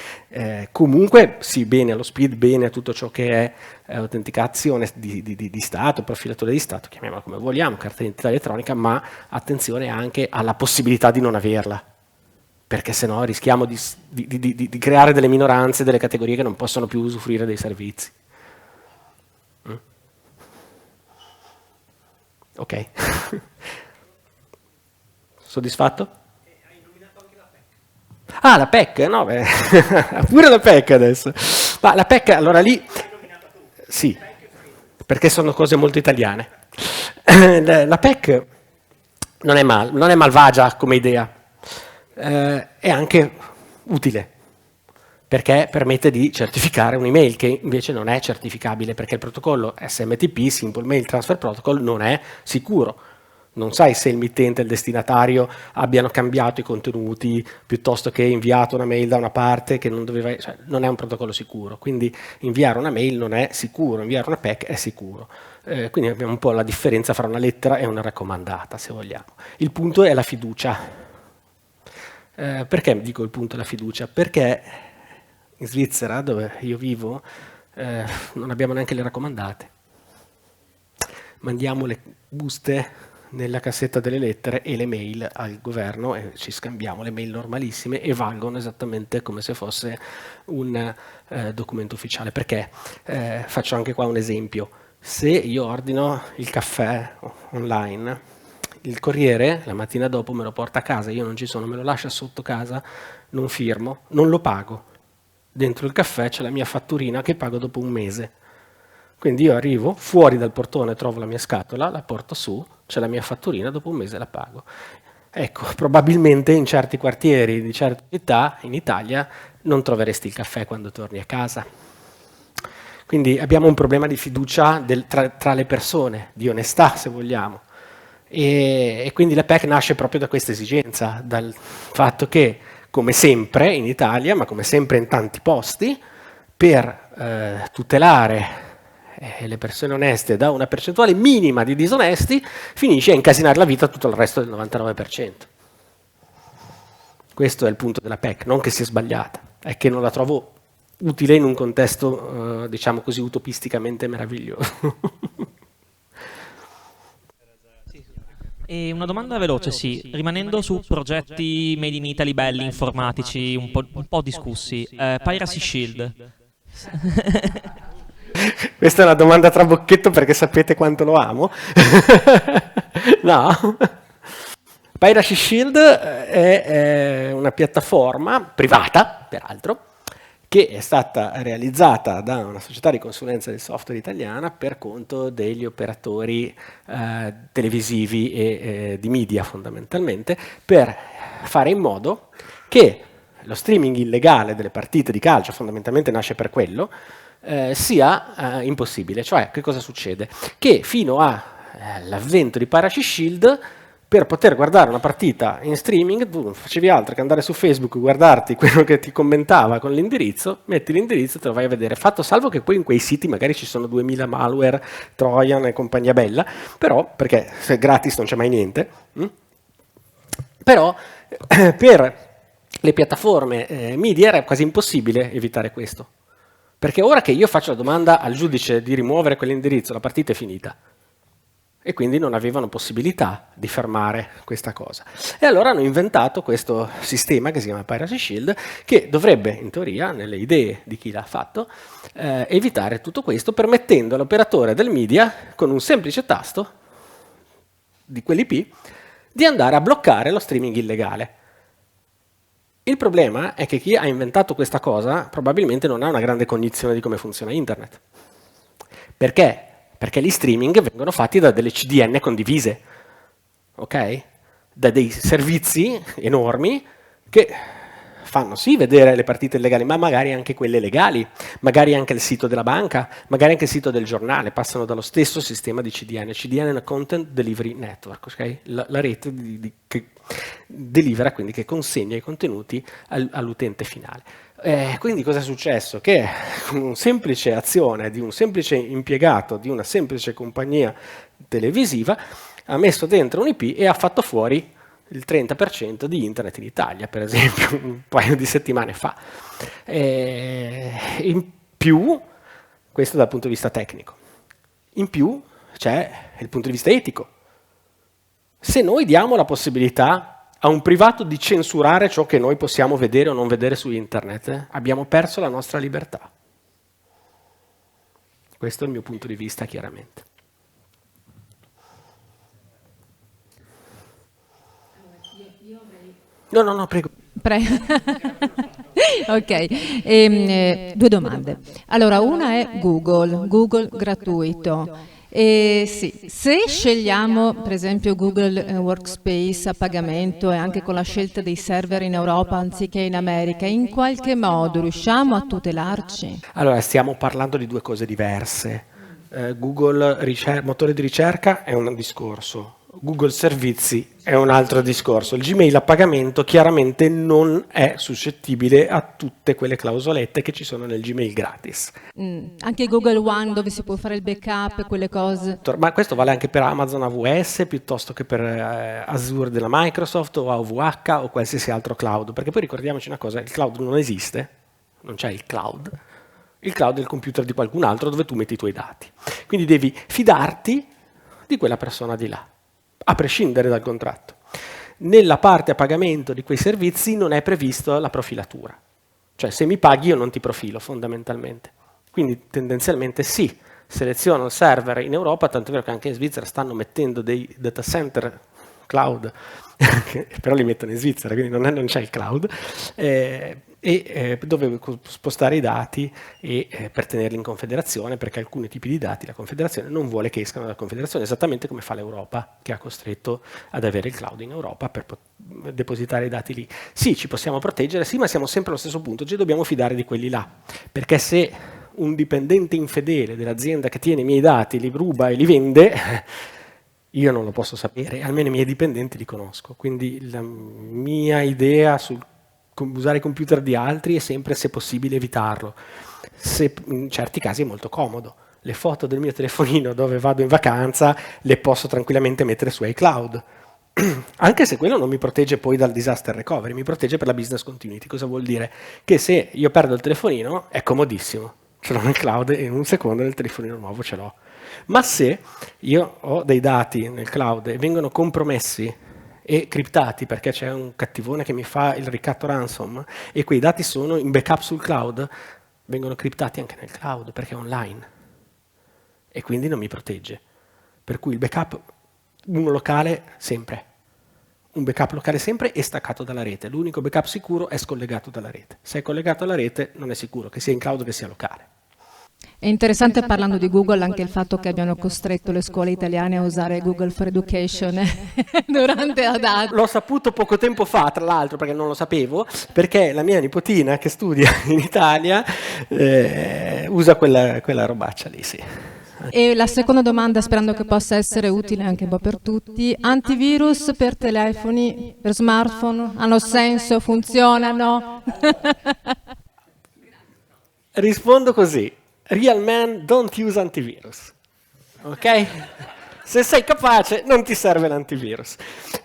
comunque sì, bene allo SPID, bene a tutto ciò che è autenticazione di Stato, profilatore di Stato, chiamiamola come vogliamo, carta di identità elettronica, ma attenzione anche alla possibilità di non averla, perché sennò rischiamo di creare delle minoranze, delle categorie che non possono più usufruire dei servizi. Ok. Soddisfatto? Hai nominato anche la PEC. Ah, la PEC, no, beh, pure la PEC adesso. Ma la PEC, allora lì... L'hai nominata tu. Sì, perché sono cose molto italiane. La PEC non è malvagia come idea, è anche utile, perché permette di certificare un'email che invece non è certificabile, perché il protocollo SMTP, Simple Mail Transfer Protocol, non è sicuro. Non sai se il mittente e il destinatario abbiano cambiato i contenuti piuttosto che inviato una mail da una parte che non doveva... Cioè, non è un protocollo sicuro, quindi inviare una mail non è sicuro, inviare una PEC è sicuro. Quindi abbiamo un po' la differenza fra una lettera e una raccomandata, se vogliamo. Il punto è la fiducia. Perché dico il punto è la fiducia? Perché in Svizzera, dove io vivo, non abbiamo neanche le raccomandate. Mandiamo le buste nella cassetta delle lettere e le mail al governo e ci scambiamo le mail normalissime e valgono esattamente come se fosse un documento ufficiale. Perché? Faccio anche qua un esempio. Se io ordino il caffè online, il corriere la mattina dopo me lo porta a casa, io non ci sono, me lo lascia sotto casa, non firmo, non lo pago. Dentro il caffè c'è la mia fatturina che pago dopo un mese. Quindi io arrivo, fuori dal portone trovo la mia scatola, la porto su, c'è la mia fatturina, dopo un mese la pago. Ecco, probabilmente in certi quartieri di certe città in Italia non troveresti il caffè quando torni a casa. Quindi abbiamo un problema di fiducia tra le persone, di onestà se vogliamo. E quindi la PEC nasce proprio da questa esigenza, dal fatto che, come sempre in Italia, ma come sempre in tanti posti, per tutelare le persone oneste da una percentuale minima di disonesti, finisce a incasinare la vita a tutto il resto del 99%. Questo è il punto della PEC, non che sia sbagliata, è che non la trovo utile in un contesto, diciamo così, utopisticamente meraviglioso. E una domanda veloce, sì, rimanendo su progetti made in Italy belli, informatici, un po' discussi. Piracy Shield. Questa è una domanda trabocchetto perché sapete quanto lo amo. No. Piracy Shield è una piattaforma privata, peraltro, che è stata realizzata da una società di consulenza del software italiana per conto degli operatori televisivi e di media fondamentalmente, per fare in modo che lo streaming illegale delle partite di calcio, fondamentalmente nasce per quello, sia impossibile. Cioè, che cosa succede? Che fino all'avvento di Piracy Shield, per poter guardare una partita in streaming tu non facevi altro che andare su Facebook, guardarti quello che ti commentava con l'indirizzo, metti l'indirizzo e te lo vai a vedere, fatto salvo che poi in quei siti magari ci sono 2000 malware, Trojan e compagnia bella, però, perché se è gratis non c'è mai niente, però per le piattaforme media era quasi impossibile evitare questo, perché ora che io faccio la domanda al giudice di rimuovere quell'indirizzo, la partita è finita. E quindi non avevano possibilità di fermare questa cosa. E allora hanno inventato questo sistema che si chiama Piracy Shield, che dovrebbe, in teoria, nelle idee di chi l'ha fatto, evitare tutto questo, permettendo all'operatore del media, con un semplice tasto di quell'IP, di andare a bloccare lo streaming illegale. Il problema è che chi ha inventato questa cosa probabilmente non ha una grande cognizione di come funziona Internet. Perché? Perché gli streaming vengono fatti da delle CDN condivise, ok? Da dei servizi enormi che fanno sì vedere le partite illegali, ma magari anche quelle legali, magari anche il sito della banca, magari anche il sito del giornale, passano dallo stesso sistema di CDN, CDN Content Delivery Network, ok? La rete che delivera, quindi che consegna i contenuti all'utente finale. Quindi cosa è successo? Che con una semplice azione di un semplice impiegato di una semplice compagnia televisiva ha messo dentro un IP e ha fatto fuori il 30% di internet in Italia, per esempio, un paio di settimane fa. In più, questo dal punto di vista tecnico, in più c'è il punto di vista etico. Se noi diamo la possibilità a un privato di censurare ciò che noi possiamo vedere o non vedere su internet, abbiamo perso la nostra libertà. Questo è il mio punto di vista, chiaramente. No, prego. Ok, due domande. Allora, una è Google gratuito. Sì, se scegliamo per esempio Google Workspace a pagamento e anche con la scelta dei server in Europa anziché in America, in qualche modo riusciamo a tutelarci? Allora, stiamo parlando di due cose diverse. Google motore di ricerca è un discorso, Google Servizi è un altro discorso. Il Gmail a pagamento chiaramente non è suscettibile a tutte quelle clausolette che ci sono nel Gmail gratis. Anche Google One dove si può fare il backup e quelle cose. Ma questo vale anche per Amazon AWS piuttosto che per Azure della Microsoft o AWH o qualsiasi altro cloud, perché poi ricordiamoci una cosa, il cloud non esiste, non c'è il cloud è il computer di qualcun altro dove tu metti i tuoi dati. Quindi devi fidarti di quella persona di là, a prescindere dal contratto. Nella parte a pagamento di quei servizi non è prevista la profilatura. Cioè se mi paghi io non ti profilo fondamentalmente. Quindi tendenzialmente sì, seleziono il server in Europa, tanto è vero che anche in Svizzera stanno mettendo dei data center cloud, però li mettono in Svizzera, quindi non c'è il cloud, dove spostare i dati per tenerli in confederazione, perché alcuni tipi di dati la confederazione non vuole che escano dalla confederazione, esattamente come fa l'Europa, che ha costretto ad avere il cloud in Europa per depositare i dati lì. Sì, ci possiamo proteggere, sì, ma siamo sempre allo stesso punto, ci dobbiamo fidare di quelli là, perché se un dipendente infedele dell'azienda che tiene i miei dati li ruba e li vende, io non lo posso sapere, almeno i miei dipendenti li conosco, quindi la mia idea sul usare i computer di altri è sempre, se possibile, evitarlo. In certi casi è molto comodo. Le foto del mio telefonino dove vado in vacanza le posso tranquillamente mettere su iCloud, anche se quello non mi protegge poi dal disaster recovery, mi protegge per la business continuity. Cosa vuol dire? Che se io perdo il telefonino è comodissimo, ce l'ho nel cloud e in un secondo nel telefonino nuovo ce l'ho. Ma se io ho dei dati nel cloud e vengono compromessi e criptati perché c'è un cattivone che mi fa il ricatto ransom e quei dati sono in backup sul cloud, vengono criptati anche nel cloud perché è online e quindi non mi protegge. Per cui il backup, uno locale sempre, un backup locale sempre e staccato dalla rete. L'unico backup sicuro è scollegato dalla rete. Se è collegato alla rete non è sicuro, che sia in cloud o che sia locale. È interessante, parlando di Google, anche il fatto che abbiano costretto le scuole italiane a usare Google for Education durante la L'ho saputo poco tempo fa, tra l'altro, perché non lo sapevo, perché la mia nipotina che studia in Italia usa quella robaccia lì, sì. E la seconda domanda, sperando che possa essere utile anche un po' per tutti: antivirus per telefoni, per smartphone, hanno senso, funzionano? Rispondo così: real man don't use antivirus, ok? Se sei capace non ti serve l'antivirus,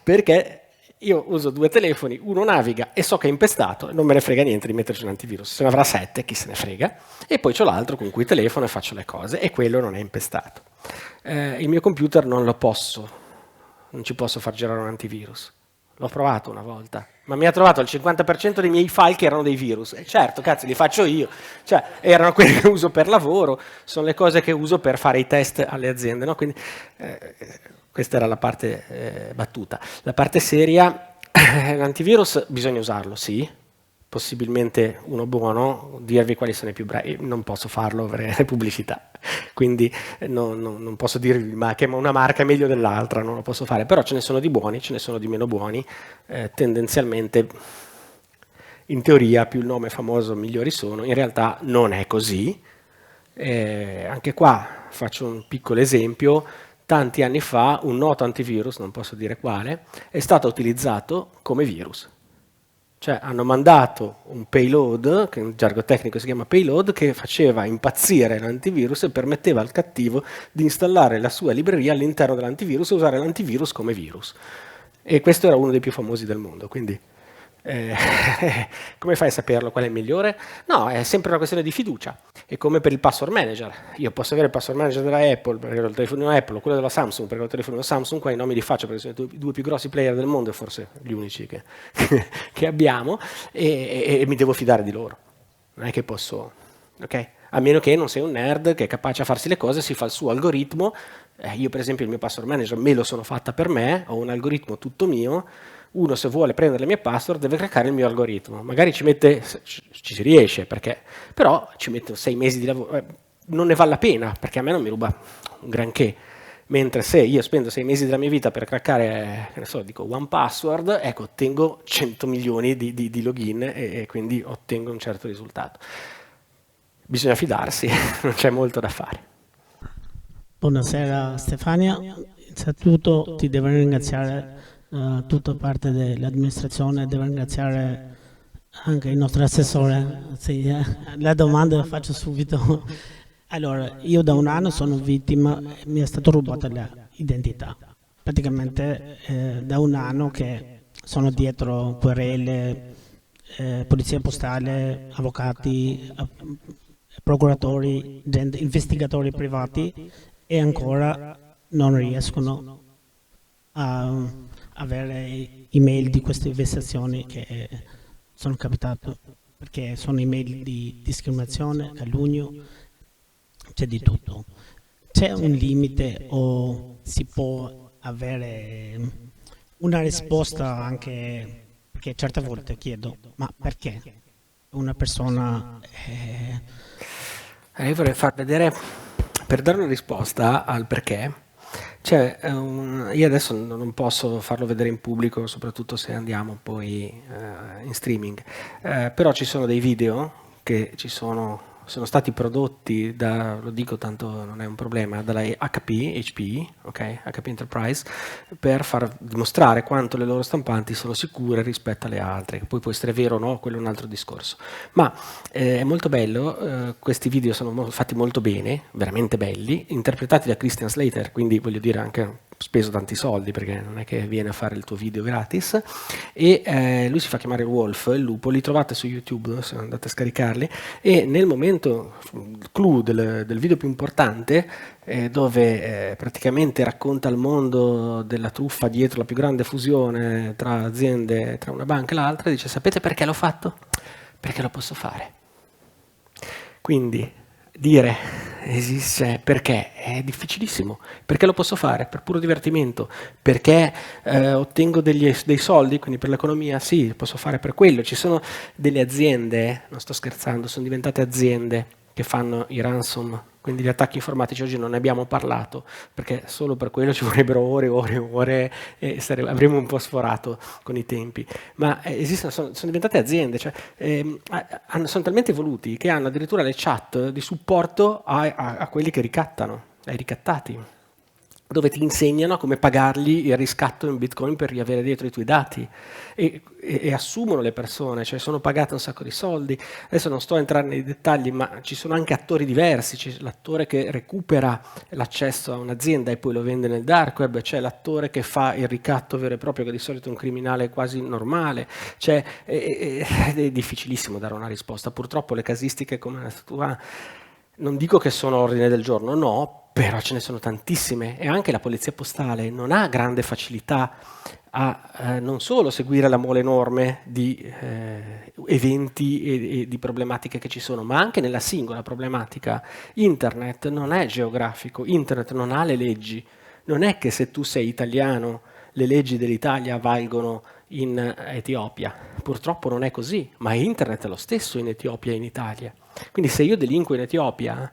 perché io uso 2 telefoni, uno naviga e so che è impestato e non me ne frega niente di metterci un antivirus, se ne avrà 7 chi se ne frega, e poi c'ho l'altro con cui telefono e faccio le cose e quello non è impestato. Il mio computer non ci posso far girare un antivirus. L'ho provato una volta, ma mi ha trovato il 50% dei miei file che erano dei virus. E certo, cazzo, li faccio io. Cioè, erano quelli che uso per lavoro, sono le cose che uso per fare i test alle aziende, no? Quindi questa era la parte battuta. La parte seria, l'antivirus bisogna usarlo, sì. Possibilmente uno buono, dirvi quali sono i più bravi, non posso farlo per pubblicità, quindi non posso dirvi che una marca è meglio dell'altra, non lo posso fare, però ce ne sono di buoni, ce ne sono di meno buoni, tendenzialmente in teoria più il nome è famoso migliori sono, in realtà non è così. Anche qua faccio un piccolo esempio: tanti anni fa un noto antivirus, non posso dire quale, è stato utilizzato come virus. Cioè hanno mandato un payload, che in gergo tecnico si chiama payload, che faceva impazzire l'antivirus e permetteva al cattivo di installare la sua libreria all'interno dell'antivirus e usare l'antivirus come virus. E questo era uno dei più famosi del mondo, quindi come fai a saperlo qual è il migliore? No, è sempre una questione di fiducia. È come per il password manager. Io posso avere il password manager della Apple perché ho il telefonino Apple, o quello della Samsung perché ho il telefonino Samsung, qua i nomi li faccio perché sono i 2 più grossi player del mondo e forse gli unici che abbiamo, e mi devo fidare di loro. Non è che posso, ok? A meno che non sei un nerd che è capace a farsi le cose, si fa il suo algoritmo. Io per esempio il mio password manager me lo sono fatta per me, ho un algoritmo tutto mio. Uno, se vuole prendere le mie password, deve craccare il mio algoritmo. Magari ci si riesce, però ci mette 6 mesi di lavoro. Non ne vale la pena, perché a me non mi ruba un granché. Mentre se io spendo 6 mesi della mia vita per craccare, che ne so, dico one password, ecco, ottengo 100 milioni di login e quindi ottengo un certo risultato. Bisogna fidarsi, non c'è molto da fare. Buonasera Stefania, innanzitutto ti devo ringraziare tutta parte dell'amministrazione, devo ringraziare anche il nostro assessore. Sì, la domanda la faccio subito. Allora, io da 1 anno sono vittima, mi è stata rubata l'identità. Praticamente da 1 anno che sono dietro querele, polizia postale, avvocati, procuratori, investigatori privati, e ancora non riescono a avere email di queste investigazioni che sono capitate, perché sono email di discriminazione, calunnia, c'è di tutto. C'è un limite o si può avere una risposta anche, perché certe volte chiedo, ma perché una persona... Io vorrei far vedere, per dare una risposta al perché, io adesso non posso farlo vedere in pubblico, soprattutto se andiamo poi in streaming, però ci sono dei video che sono stati prodotti lo dico tanto non è un problema, dalla HP, okay? HP Enterprise, per far dimostrare quanto le loro stampanti sono sicure rispetto alle altre, che poi può essere vero o no, quello è un altro discorso. Ma è molto bello, questi video sono fatti molto bene, veramente belli, interpretati da Christian Slater, quindi voglio dire anche speso tanti soldi perché non è che viene a fare il tuo video gratis, e lui si fa chiamare Wolf, il lupo, li trovate su YouTube se andate a scaricarli, e nel momento, il clou del video più importante, dove praticamente racconta il mondo della truffa dietro la più grande fusione tra aziende, tra una banca e l'altra, dice: sapete perché l'ho fatto? Perché lo posso fare. Quindi dire esiste perché è difficilissimo, perché lo posso fare per puro divertimento, perché ottengo dei soldi, quindi per l'economia sì, posso fare per quello. Ci sono delle aziende, non sto scherzando, sono diventate aziende che fanno i ransom, quindi gli attacchi informatici. Oggi non ne abbiamo parlato perché solo per quello ci vorrebbero ore e avremmo un po' sforato con i tempi, ma esistono, sono diventate aziende, cioè, sono talmente evoluti che hanno addirittura le chat di supporto a quelli che ricattano. ai ricattati, dove ti insegnano a come pagargli il riscatto in Bitcoin per riavere dietro i tuoi dati e assumono le persone, cioè sono pagate un sacco di soldi. Adesso non sto a entrare nei dettagli, ma ci sono anche attori diversi, c'è l'attore che recupera l'accesso a un'azienda e poi lo vende nel dark web, c'è l'attore che fa il ricatto vero e proprio, che di solito è un criminale quasi normale, è difficilissimo dare una risposta. Purtroppo le casistiche come la tua, non dico che sono ordine del giorno, no, però ce ne sono tantissime e anche la polizia postale non ha grande facilità a non solo seguire la mole enorme di eventi e di problematiche che ci sono, ma anche nella singola problematica. Internet non è geografico, internet non ha le leggi, non è che se tu sei italiano le leggi dell'Italia valgono in Etiopia, purtroppo non è così, ma internet è lo stesso in Etiopia e in Italia. Quindi se io delinquo in Etiopia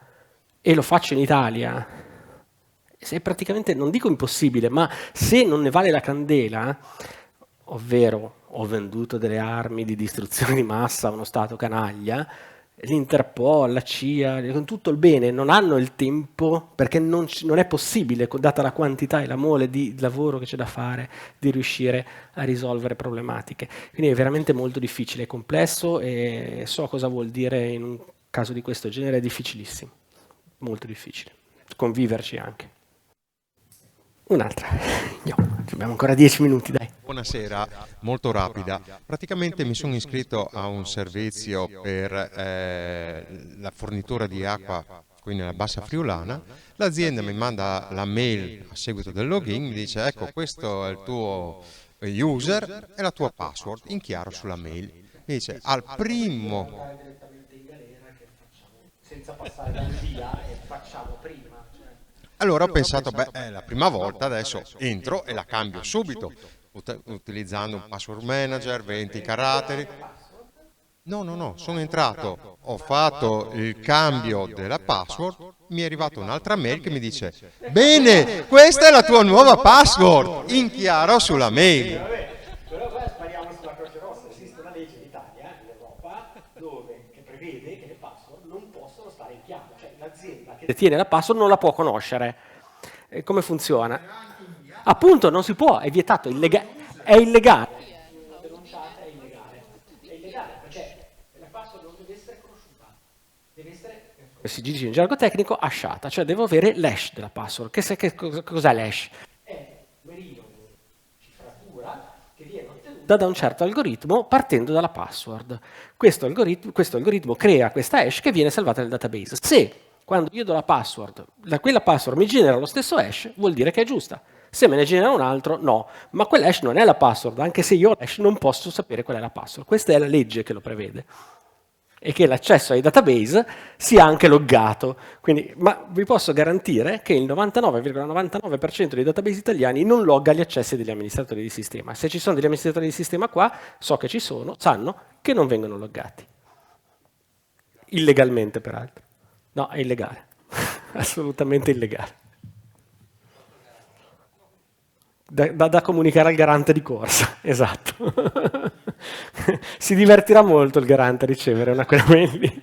e lo faccio in Italia, è praticamente, non dico impossibile, ma se non ne vale la candela, ovvero ho venduto delle armi di distruzione di massa a uno Stato canaglia, l'Interpol, la CIA, con tutto il bene, non hanno il tempo, perché non è possibile, data la quantità e la mole di lavoro che c'è da fare, di riuscire a risolvere problematiche. Quindi è veramente molto difficile, è complesso e so cosa vuol dire in un caso di questo genere, è difficilissimo. Molto difficile, conviverci anche. Un'altra, abbiamo ancora 10 minuti, dai. Buonasera, molto rapida. Praticamente mi sono iscritto a un servizio per la fornitura di acqua qui nella Bassa Friulana. L'azienda mi manda la mail a seguito del login, mi dice ecco questo è il tuo user e la tua password in chiaro sulla mail. Mi dice al primo... Senza passare dal via e facciamo prima. Allora ho pensato, beh, è la prima volta, adesso entro e la cambio subito, utilizzando un password manager, 20 caratteri. No, sono entrato, ho fatto il cambio della password, mi è arrivata un'altra mail che mi dice bene, questa è la tua nuova password, in chiaro sulla mail. Però poi spariamo sulla Croce Rossa, esiste una legge in Italia, in Europa, che prevede che le password non possono stare in chiaro, cioè l'azienda che detiene la password non la può conoscere. Come funziona? Appunto non si può, è vietato, è illegale. Denunciata è illegale perché la password non deve essere conosciuta, deve essere, come si dice in gergo tecnico, hashata, cioè devo avere l'hash della password. Cos'è l'hash? È querino di cifratura che viene ottenuta da un certo algoritmo partendo dalla password. Questo algoritmo crea questa hash che viene salvata nel database. Se quando io do la password, quella password mi genera lo stesso hash, vuol dire che è giusta. Se me ne genera un altro, no. Ma quell'hash non è la password, anche se io ho l'hash non posso sapere qual è la password. Questa è la legge che lo prevede. E che l'accesso ai database sia anche loggato. Quindi, ma vi posso garantire che il 99,99% dei database italiani non logga gli accessi degli amministratori di sistema. Se ci sono degli amministratori di sistema qua, so che ci sono, sanno che non vengono loggati. Illegalmente, peraltro. No, è illegale. Assolutamente illegale. Da comunicare al garante di corsa, esatto. Si divertirà molto il garante a ricevere una quella mail lì.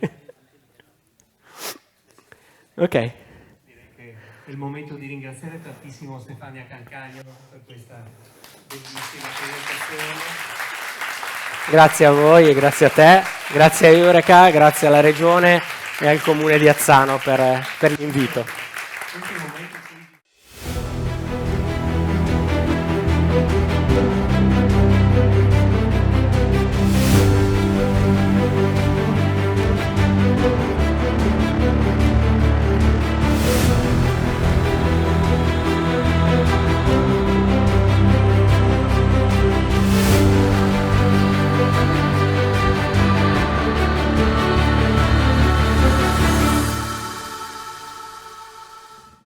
Ok. Direi che è il momento di ringraziare tantissimo Stefania Calcagno per questa bellissima presentazione. Grazie a voi e grazie a te, grazie a Eureka, grazie alla Regione e al Comune di Azzano per l'invito.